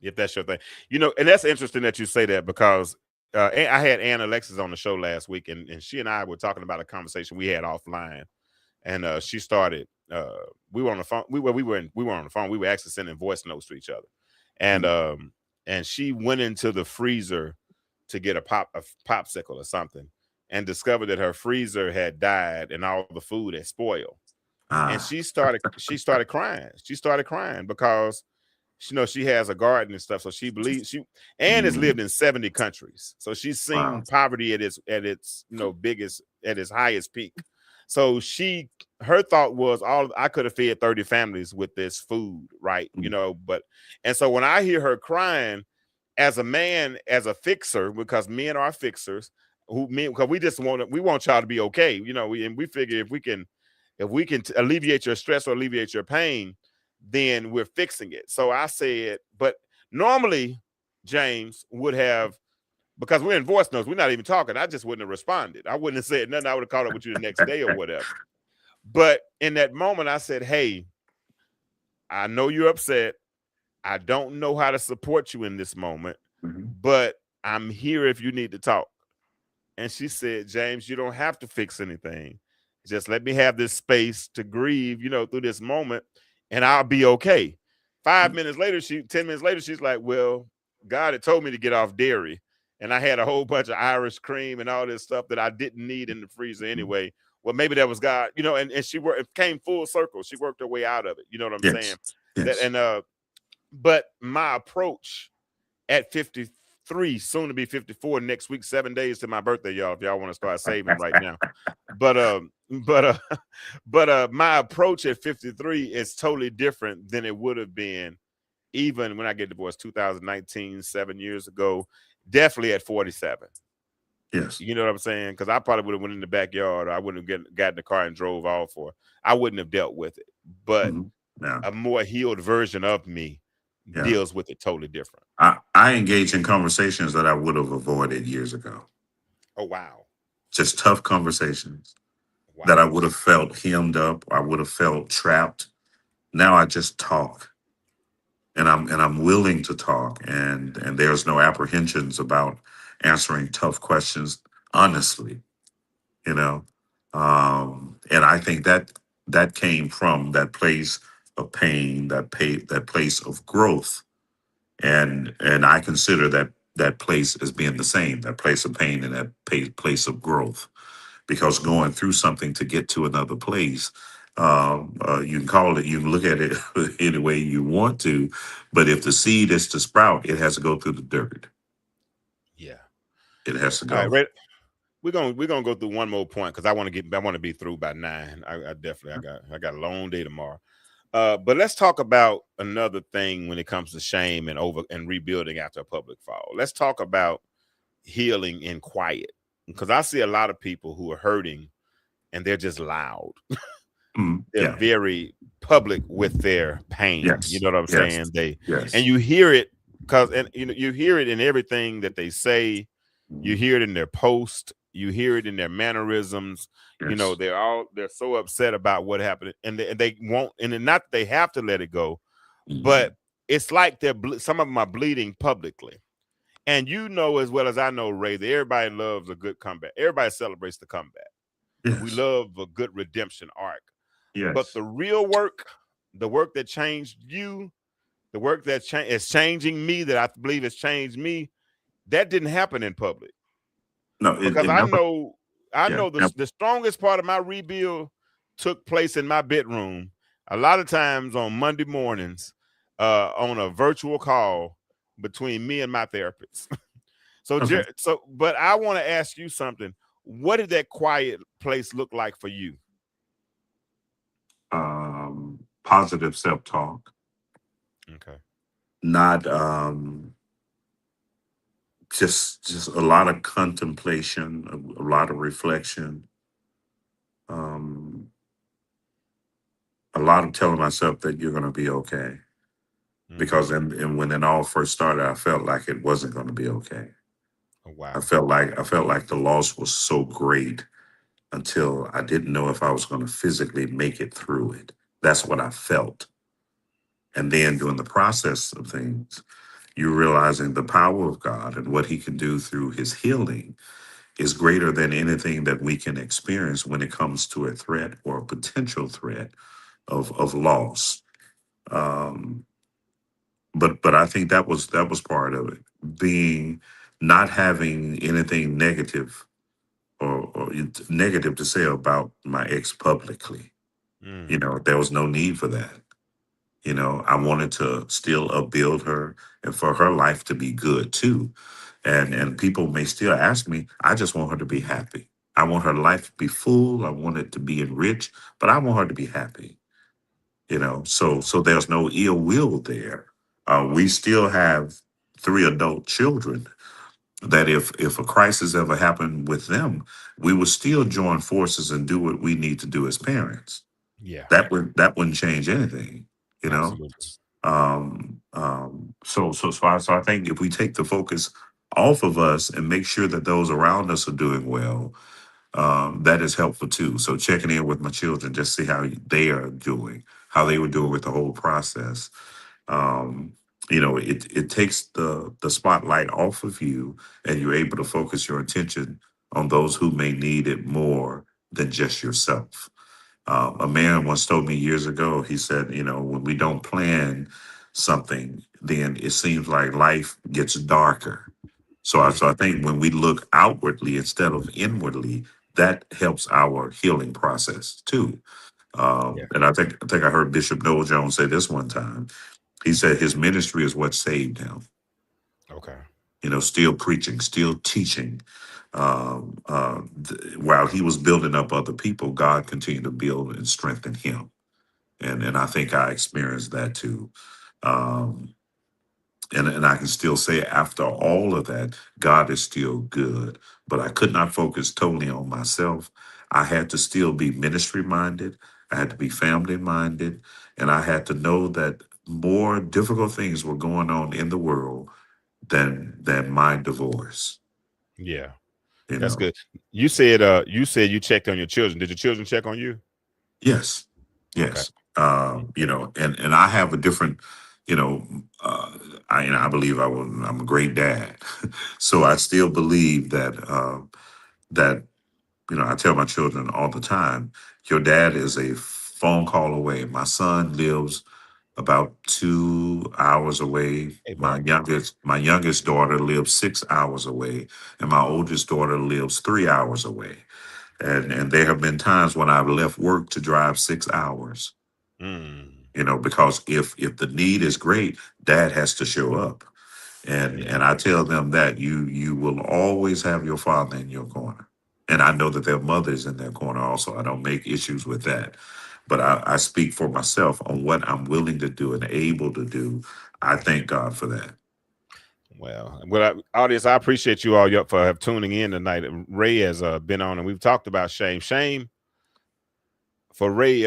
If that's your thing. And that's interesting that you say that, because I had Ann Alexis on the show last week, and she and I were talking about a conversation we had offline. and she started. We were on the phone. We were on the phone. We were actually sending voice notes to each other, and Mm. she went into the freezer to get a popsicle or something, and discovered that her freezer had died and all the food had spoiled. And Ah, she started crying. She started crying because she has a garden and stuff. So she believes and has mm, lived in 70 countries. So she's wow. seen poverty at its biggest, at its highest peak. So her thought was, all I could have fed 30 families with this food, right? Mm, But and so when I hear her crying, as a man, as a fixer, because men are fixers, because we want y'all to be okay, and we figure if we can alleviate your stress or alleviate your pain, then we're fixing it. So I said, but normally James would have, because we're in voice notes, we're not even talking. I just wouldn't have responded. I wouldn't have said nothing. I would have caught up with you the next day or whatever. But in that moment, I said, hey, I know you're upset. I don't know how to support you in this moment, mhm. but I'm here if you need to talk. And she said, James, you don't have to fix anything. Just let me have this space to grieve, through this moment, and I'll be okay. 5 minutes later, 10 minutes later, she's like, well, God had told me to get off dairy. And I had a whole bunch of Irish cream and all this stuff that I didn't need in the freezer anyway. Well, maybe that was God, and it came full circle. She worked her way out of it. You know what I'm saying? Yes, That yes. and But my approach at 53, soon to be 54 next week, 7 days to my birthday, y'all. If y'all want to start saving right now, but but my approach at 53 is totally different than it would have been even when I get divorced 2019, 7 years ago. Definitely at 47. Yes. You know what I'm saying? Because I probably would have went in the backyard. Or I wouldn't have got in the car and drove off, or I wouldn't have dealt with it. But Mhm. Yeah, a more healed version of me yeah. deals with it totally different. I engage in conversations that I would have avoided years ago. Oh wow, Just tough conversations that I wow. would have felt hemmed up. I would have felt trapped. Now I just talk, and I'm willing to talk, and there's no apprehensions about answering tough questions honestly. You know, and I think that came from that place of pain, that place of growth, and I consider that place as being the same, that place of pain and that place of growth, because going through something to get to another place, you can call it, you can look at it any way you want to, but if the seed is to sprout, it has to go through the dirt. Yeah. It has to All right, go. Ray, we're gonna go through one more point because I want to be through by 9. I definitely I got a long day tomorrow. But let's talk about another thing when it comes to shame and rebuilding after a public fall. Let's talk about healing in quiet, because I see a lot of people who are hurting and they're just loud. Mm, They're yeah. very public with their pain. You Yes. know what I'm Yes. saying? And Yes. you hear it because, and you hear it in everything that they say. You Mhm. hear it in their post. You hear it in their mannerisms. Yes. They're so upset about what happened, and they won't. And then not that they have to let it go, but Mhm. it's like some of them are bleeding publicly. And as well as I know, Ray, that everybody loves a good comeback. Everybody celebrates the comeback. We Yes. love a good redemption arc. But Yes. the real work, the work that changed you, the work that is changing me, that I believe has changed me, that didn't happen in public. No, it Because I never. know, I Yeah. know the strongest part of my rebuild took place in my bedroom. A lot of times on Monday mornings, on a virtual call between me and my therapist. Okay. But I want to ask you something. What did that quiet place look like for you? Positive self talk, Okay. not just a lot of contemplation, a lot of reflection, um, a lot of telling myself that you're going to be okay. Because Mm-hmm. and when it all first started, I felt like it wasn't going to be okay. Oh, I wow. felt like I felt like the loss was so great until I didn't know if I was going to physically make it through it. That's what I felt. And then during the process of things, you're realizing the power of God and what He can do through His healing. is greater than anything that we can experience when it comes to a threat or a potential threat of loss. Um, but I think that was part of it, being not having anything negative or negative to say about my ex publicly. You Mm. know, there was no need for that. You know, I wanted to still upbuild her and for her life to be good too. And people may still ask me, I just want her to be happy. I want her life to be full. I want it to be enriched, but I want her to be happy. You know, so there's no ill will there. We still have three adult children that if a crisis ever happened with them, we would still join forces and do what we need to do as parents. Yeah, That wouldn't change anything, you know. absolutely. So I think if we take the focus off of us and make sure that those around us are doing well, that is helpful too. So checking in with my children, just see how they are doing, how they were doing with the whole process. um, it takes the spotlight off of you, and you're able to focus your attention on those who may need it more than just yourself. A man once told me years ago, he said, when we don't plan something, then it seems like life gets darker. So I Mm. think when we look outwardly instead of inwardly, that helps our healing process too. Yeah. And I think I heard Bishop Noel Jones say this one time. He said his ministry is what saved him. Okay. Still preaching, still teaching. While he was building up other people, God continued to build and strengthen him. And I think I experienced that too. Um, and I can still say after all of that, God is still good. But I could not focus totally on myself. I had to still be ministry minded. I had to be family minded, and I had to know that more difficult things were going on in the world than my divorce. Yeah, You that's know, good. You said you checked on your children. Did your children check on you? yes, Okay. yes. And I have a different, you know, uh, I believe I'm a great dad, so I still believe that I tell my children all the time, your dad is a phone call away. My son lives about 2 hours away. Hey, My bud. youngest my youngest daughter lives 6 hours away, and my oldest daughter lives 3 hours away. And there have been times when I've left work to drive 6 hours. Mm. Because if the need is great, dad has to show up. and Yeah. and I tell them that you will always have your father in your corner, and I know that their mother is in their corner also. I don't make issues with that, but I speak for myself on what I'm willing to do and able to do. I thank God for that. Well, audience, I appreciate you all for tuning in tonight. Ray has been on, and we've talked about shame. Shame for Ray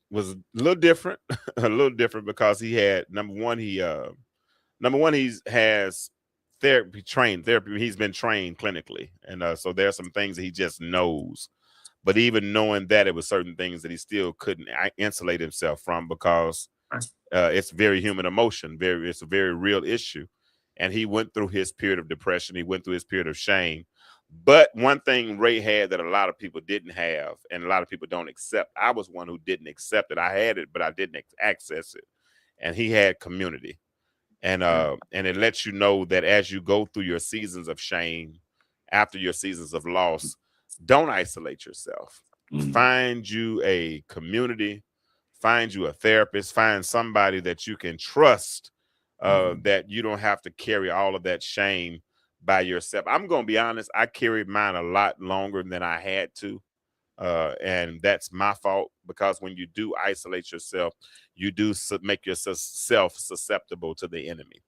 was a little different, a little different because he had number one he's has therapy. He's been trained clinically, and so there are some things that he just knows. But even knowing that, it was certain things that he still couldn't insulate himself from because Right. it's very human emotion. It's a very real issue. And he went through his period of depression. He went through his period of shame. But one thing Ray had that a lot of people didn't have, and a lot of people don't accept. I was one who didn't accept it. I had it, but I didn't access it. And he had community, and it lets you know that as you go through your seasons of shame, after your seasons of loss, don't isolate yourself. Mm, Find you a community, find you a therapist, find somebody that you can trust, mhm. that you don't have to carry all of that shame by yourself. I'm going to be honest, I carried mine a lot longer than I had to. And that's my fault because when you do isolate yourself, you do make yourself susceptible to the enemy,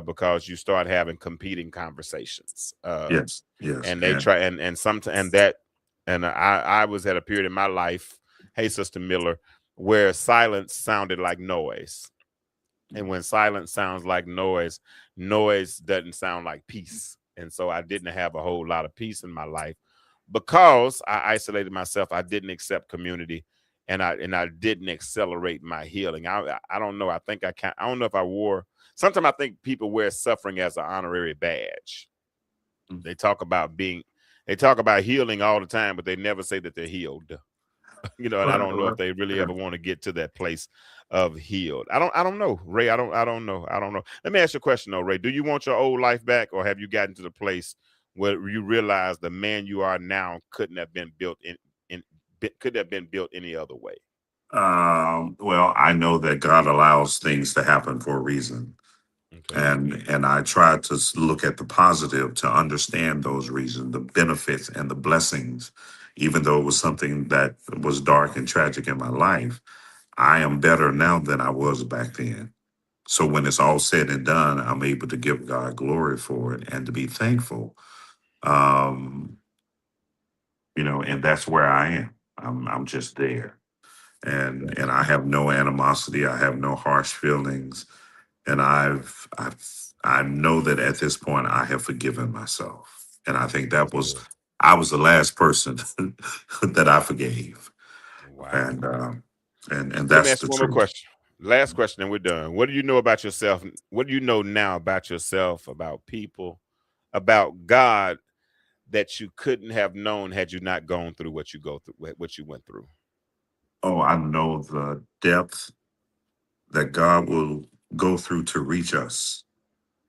because you start having competing conversations. Yes, yes, And they and try and some and that and I was at a period in my life, hey Sister Miller, where silence sounded like noise. And when silence sounds like noise, noise doesn't sound like peace. And so I didn't have a whole lot of peace in my life because I isolated myself. I didn't accept community, and I didn't accelerate my healing. I don't know. I think I can't. I don't know if I wore. Sometimes I think people wear suffering as an honorary badge. mm, They talk about being. They talk about healing all the time, but they never say that they're healed. And I Well, don't know if they really yeah. ever want to get to that place of healed. I don't know, Ray. I don't know. Let me ask you a question though, Ray. Do you want your old life back, or have you gotten to the place where you realize the man you are now couldn't have been built could have been built any other way? Well, I know that God allows things to happen for a reason, Okay. and I try to look at the positive to understand those reasons, the benefits and the blessings. Even though it was something that was dark and tragic in my life, I am better now than I was back then. So when it's all said and done, I'm able to give God glory for it and to be thankful. Um, and that's where I am. I'm just there. And I have no animosity. I have no harsh feelings. And I know that at this point I have forgiven myself. And I think That's that was good. I was the last person that I forgave. Wow. And Let me that's ask the you one more truth. question. Last question, and we're done. What do you know about yourself? What do you know now about yourself, about people, about God that you couldn't have known had you not gone through what you go through, what you went through? Oh, I know the depth that God will go through to reach us.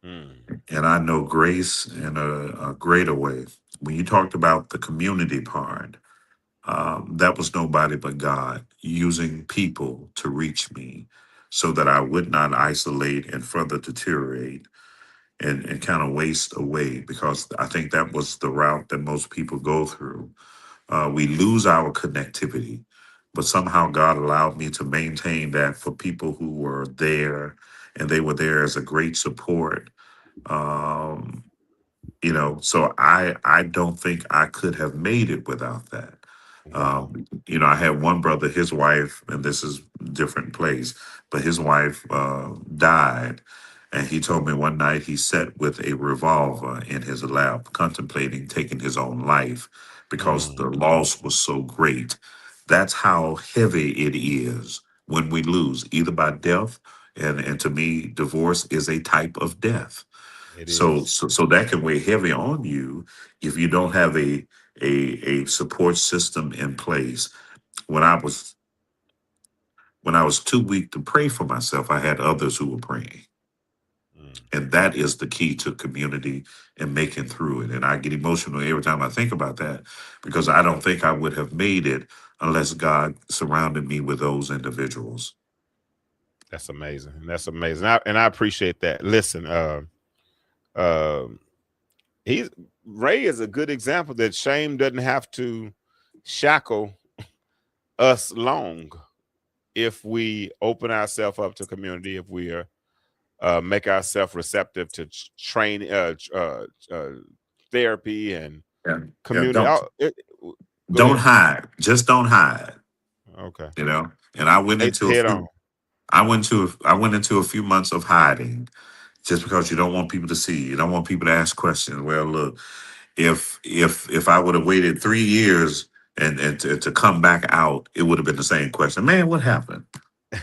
Mm, And I know grace in a greater way. When you talked about the community part, that was nobody but God using people to reach me so that I would not isolate and further deteriorate and kind of waste away, because I think that was the route that most people go through. We lose our connectivity, but somehow God allowed me to maintain that for people who were there, and they were there as a great support. Um, so I don't think I could have made it without that. wow. I had one brother, his wife, and this is a different place, but his wife died. And he told me one night he sat with a revolver in his lap, contemplating taking his own life because the Mm, loss was so great. That's how heavy it is when we lose, either by death, and to me, divorce is a type of death. it So, is. so, so that can weigh heavy on you if you don't have a support system in place. When I was when I was too weak to pray for myself, I had others who were praying, Mm, and that is the key to community and making through it. And I get emotional every time I think about that, because I don't think I would have made it unless God surrounded me with those individuals. that's amazing. That's amazing. And I appreciate that. Listen, um, he's Ray is a good example that shame doesn't have to shackle us long if we open ourselves up to community, if we are make ourselves receptive to training, therapy, and Yeah, yeah. community. Go Don't ahead. hide. Just don't hide. Okay. And I went into a Head on. few. I went into a few months of hiding just because you don't want people to see. You don't want people to ask questions. Well, look, if I would have waited 3 years and to come back out, it would have been the same question. Man, what happened?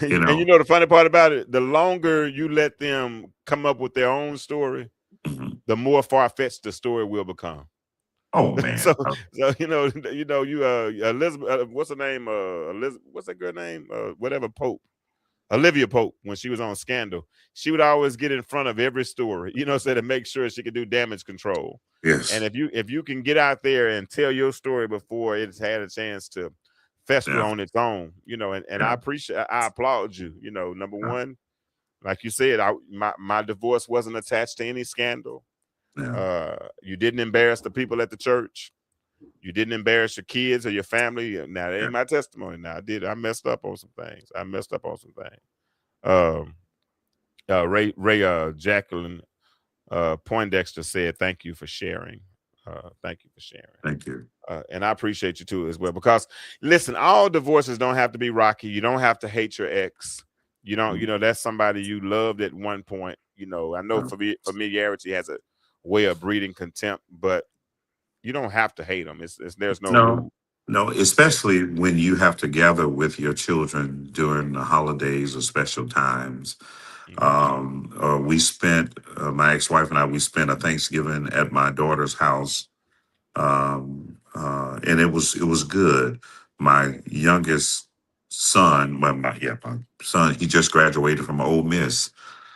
You And you know? know the funny part about it, the longer you let them come up with their own story, Mhm. the more far fetched the story will become. Oh So, man. you Elizabeth, what's her name? Elizabeth, what's that girl name? Whatever Pope. Olivia Pope, when she was on Scandal, she would always get in front of every story, so to make sure she could do damage control. And Yes. if you can get out there and tell your story before it's had a chance to fester Yeah. on its own, and Yeah. I applaud you. Number Yeah. one, like you said, my divorce wasn't attached to any scandal. Yeah. You didn't embarrass the people at the church. You didn't embarrass your kids or your family. Now that Yeah. ain't my testimony. Now I messed up on some things. Um, Ray Jacqueline Poindexter said, "Thank you for sharing. Thank you for sharing." Thank you. And I appreciate you too as well. Because listen, all divorces don't have to be rocky. You don't have to hate your ex. You don't. Mm. That's somebody you loved at one point. I know Yeah. familiarity has a way of breeding contempt, but you don't have to hate them. There's no No, rule. no, especially when you have to gather with your children during the holidays or special times. Hmm. My ex-wife and I, we spent a Thanksgiving at my daughter's house, and it was good. My youngest son, well, my son, he just graduated from Ole Miss.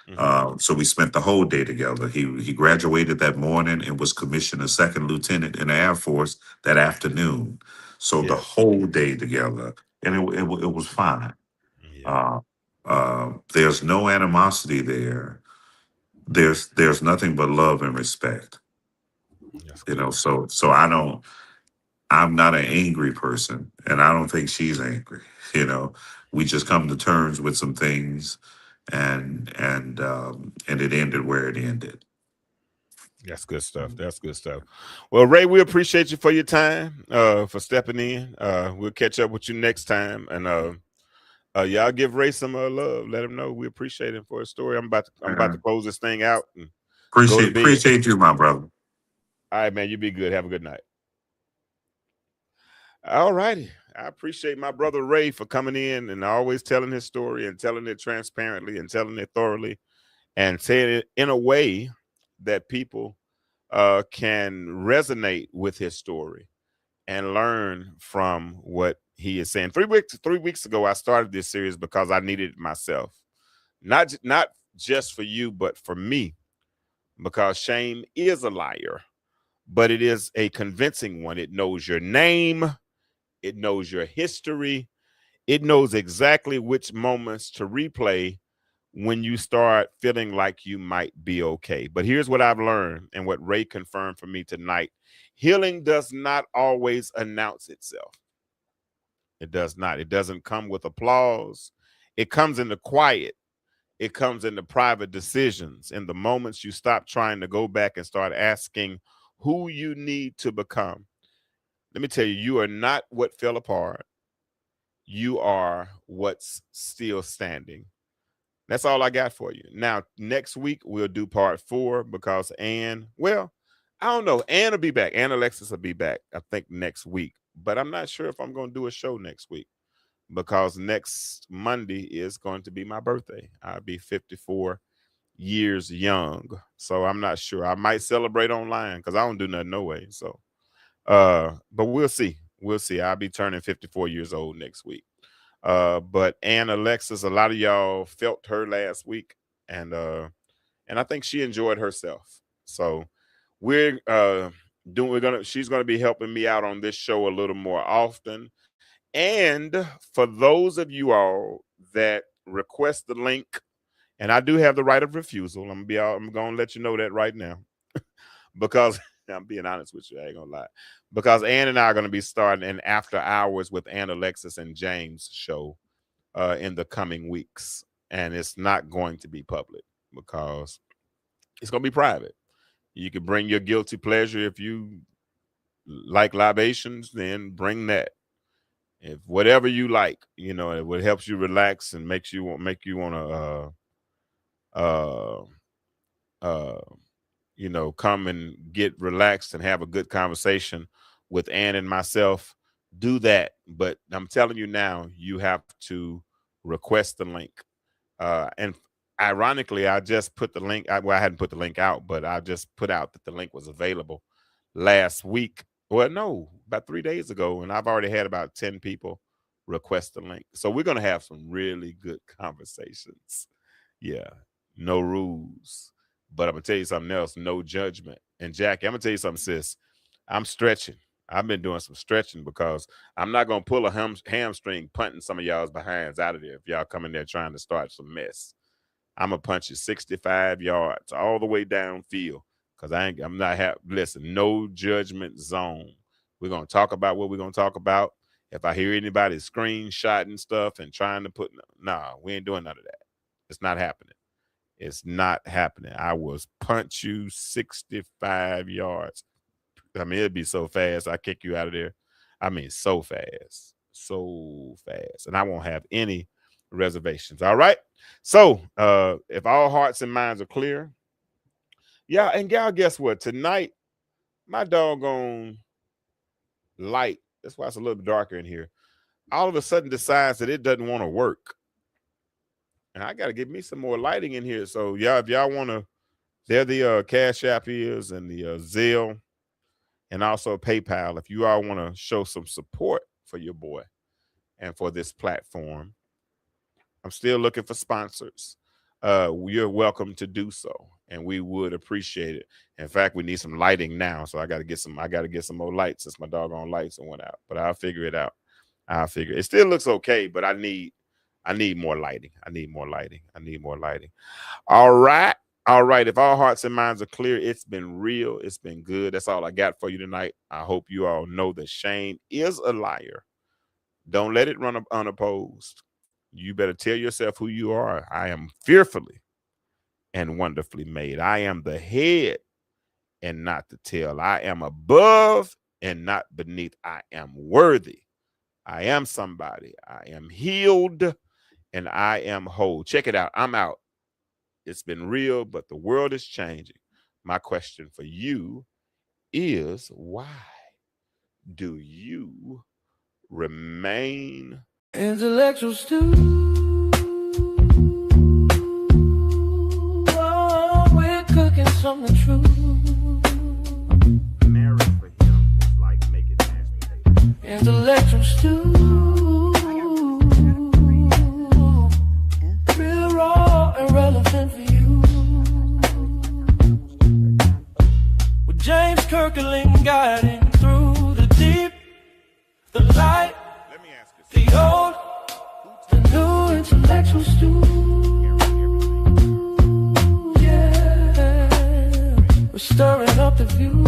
Hmm. So we spent the whole day together. He graduated that morning and was commissioned a second lieutenant in the Air Force that afternoon. So the Yes. whole day together, and it was fine. Yeah. Uh, there's no animosity there. There's nothing but love and respect. That's You know, good. so I don't. I'm not an angry person, and I don't think she's angry. You know, we just come to terms with some things, and it ended where it ended. That's good stuff. That's good stuff. Well, Ray, we appreciate you for your time, for stepping in. We'll catch up with you next time, and y'all give Ray some love. Let him know we appreciate him for his story. I'm about to Uh, close this thing out and go to appreciate bed. appreciate you, my brother. All right, man. You be good. Have a good night. All righty. I appreciate my brother Ray for coming in and always telling his story and telling it transparently and telling it thoroughly and saying it in a way that people can resonate with his story and learn from what he is saying. 3 weeks ago, I started this series because I needed it myself, not just for you, but for me, because shame is a liar, but it is a convincing one. It knows your name, it knows your history, it knows exactly which moments to replay when you start feeling like you might be okay. But here's what I've learned and what Ray confirmed for me tonight: healing does not always announce itself. It does not. It doesn't come with applause. It comes in the quiet. It comes in the private decisions, in the moments you stop trying to go back and start asking who you need to become. Let me tell you, you are not what fell apart. You are what's still standing. That's all I got for you. Now, next week we'll do part 4 because Ann, well, I don't know. Ann will be back. Ann Alexis will be back, I think, next week. But I'm not sure if I'm going to do a show next week because next Monday is going to be my birthday. I'll be 54 years young. So I'm not sure. I might celebrate online because I don't do nothing no way. So but we'll see. We'll see. I'll be turning 54 years old next week. But Ann Alexis, a lot of y'all felt her last week, and I think she enjoyed herself. So we're doing we're gonna she's gonna be helping me out on this show a little more often. And for those of you all that request the link, and I do have the right of refusal, I'm gonna let you know that right now because I'm being honest with you. I ain't gonna lie. Because Ann and I are gonna be starting an after hours with Ann Alexis and James show in the coming weeks, and it's not going to be public because it's going to be private. You can bring your guilty pleasure if you like libations, then bring that. If whatever you like, it what helps you relax and make you want to uh uh come and get relaxed and have a good conversation with Ann and myself, do that. But I'm telling you now, you have to request the link. And ironically, I just put the link. Well, I hadn't put the link out, but I just put out that the link was available last week. Well, no, about 3 days ago, and I've already had about 10 people request the link. So we're gonna have some really good conversations. Yeah, no rules. But I'm gonna tell you something else: no judgment. And Jackie, I'm gonna tell you something, sis. I'm stretching. I've been doing some stretching because I'm not gonna pull a hamstring punting some of y'all's behinds out of there if y'all come in there trying to start some mess. I'm gonna punch you 65 yards all the way downfield because I'm not listen, no judgment zone. We're gonna talk about what we're gonna talk about. If I hear anybody screenshotting stuff and trying to nah, we ain't doing none of that. It's not happening. It's not happening. I will punch you 65 yards. I mean, it'd be so fast. I kick you out of there. I mean, so fast, and I won't have any reservations. All right. So, if all hearts and minds are clear, yeah, and y'all, guess what? Tonight, my doggone light. That's why it's a little bit darker in here. All of a sudden, decides that it doesn't want to work, and I got to get me some more lighting in here. So, yeah, if y'all want to, there the Cash App is and the Zelle. and also PayPal. If you all want to show some support for your boy and for this platform, I'm still looking for sponsors. You're welcome to do so, and we would appreciate it. In fact, we need some lighting now, so I got to get some more lights since my doggone lights went out. But I'll figure it out. It still looks okay, but I need more lighting. I need more lighting. All right. If our hearts and minds are clear, it's been real. It's been good. That's all I got for you tonight. I hope you all know that shame is a liar. Don't let it run unopposed. You better tell yourself who you are. I am fearfully and wonderfully made. I am the head and not the tail. I am above and not beneath. I am worthy. I am somebody. I am healed and I am whole. Check it out. I'm out. It's been real, but the world is changing. My question for you is, why do you remain intellectual stew? Oh, we're cooking something true. married for him is like making mashed potatoes? Intellectual stew. Real raw and relevant for you. With James Kirkland guiding through the deep, the light, Let me ask you the old, the new intellectual stew. Yeah, we're stirring up the view.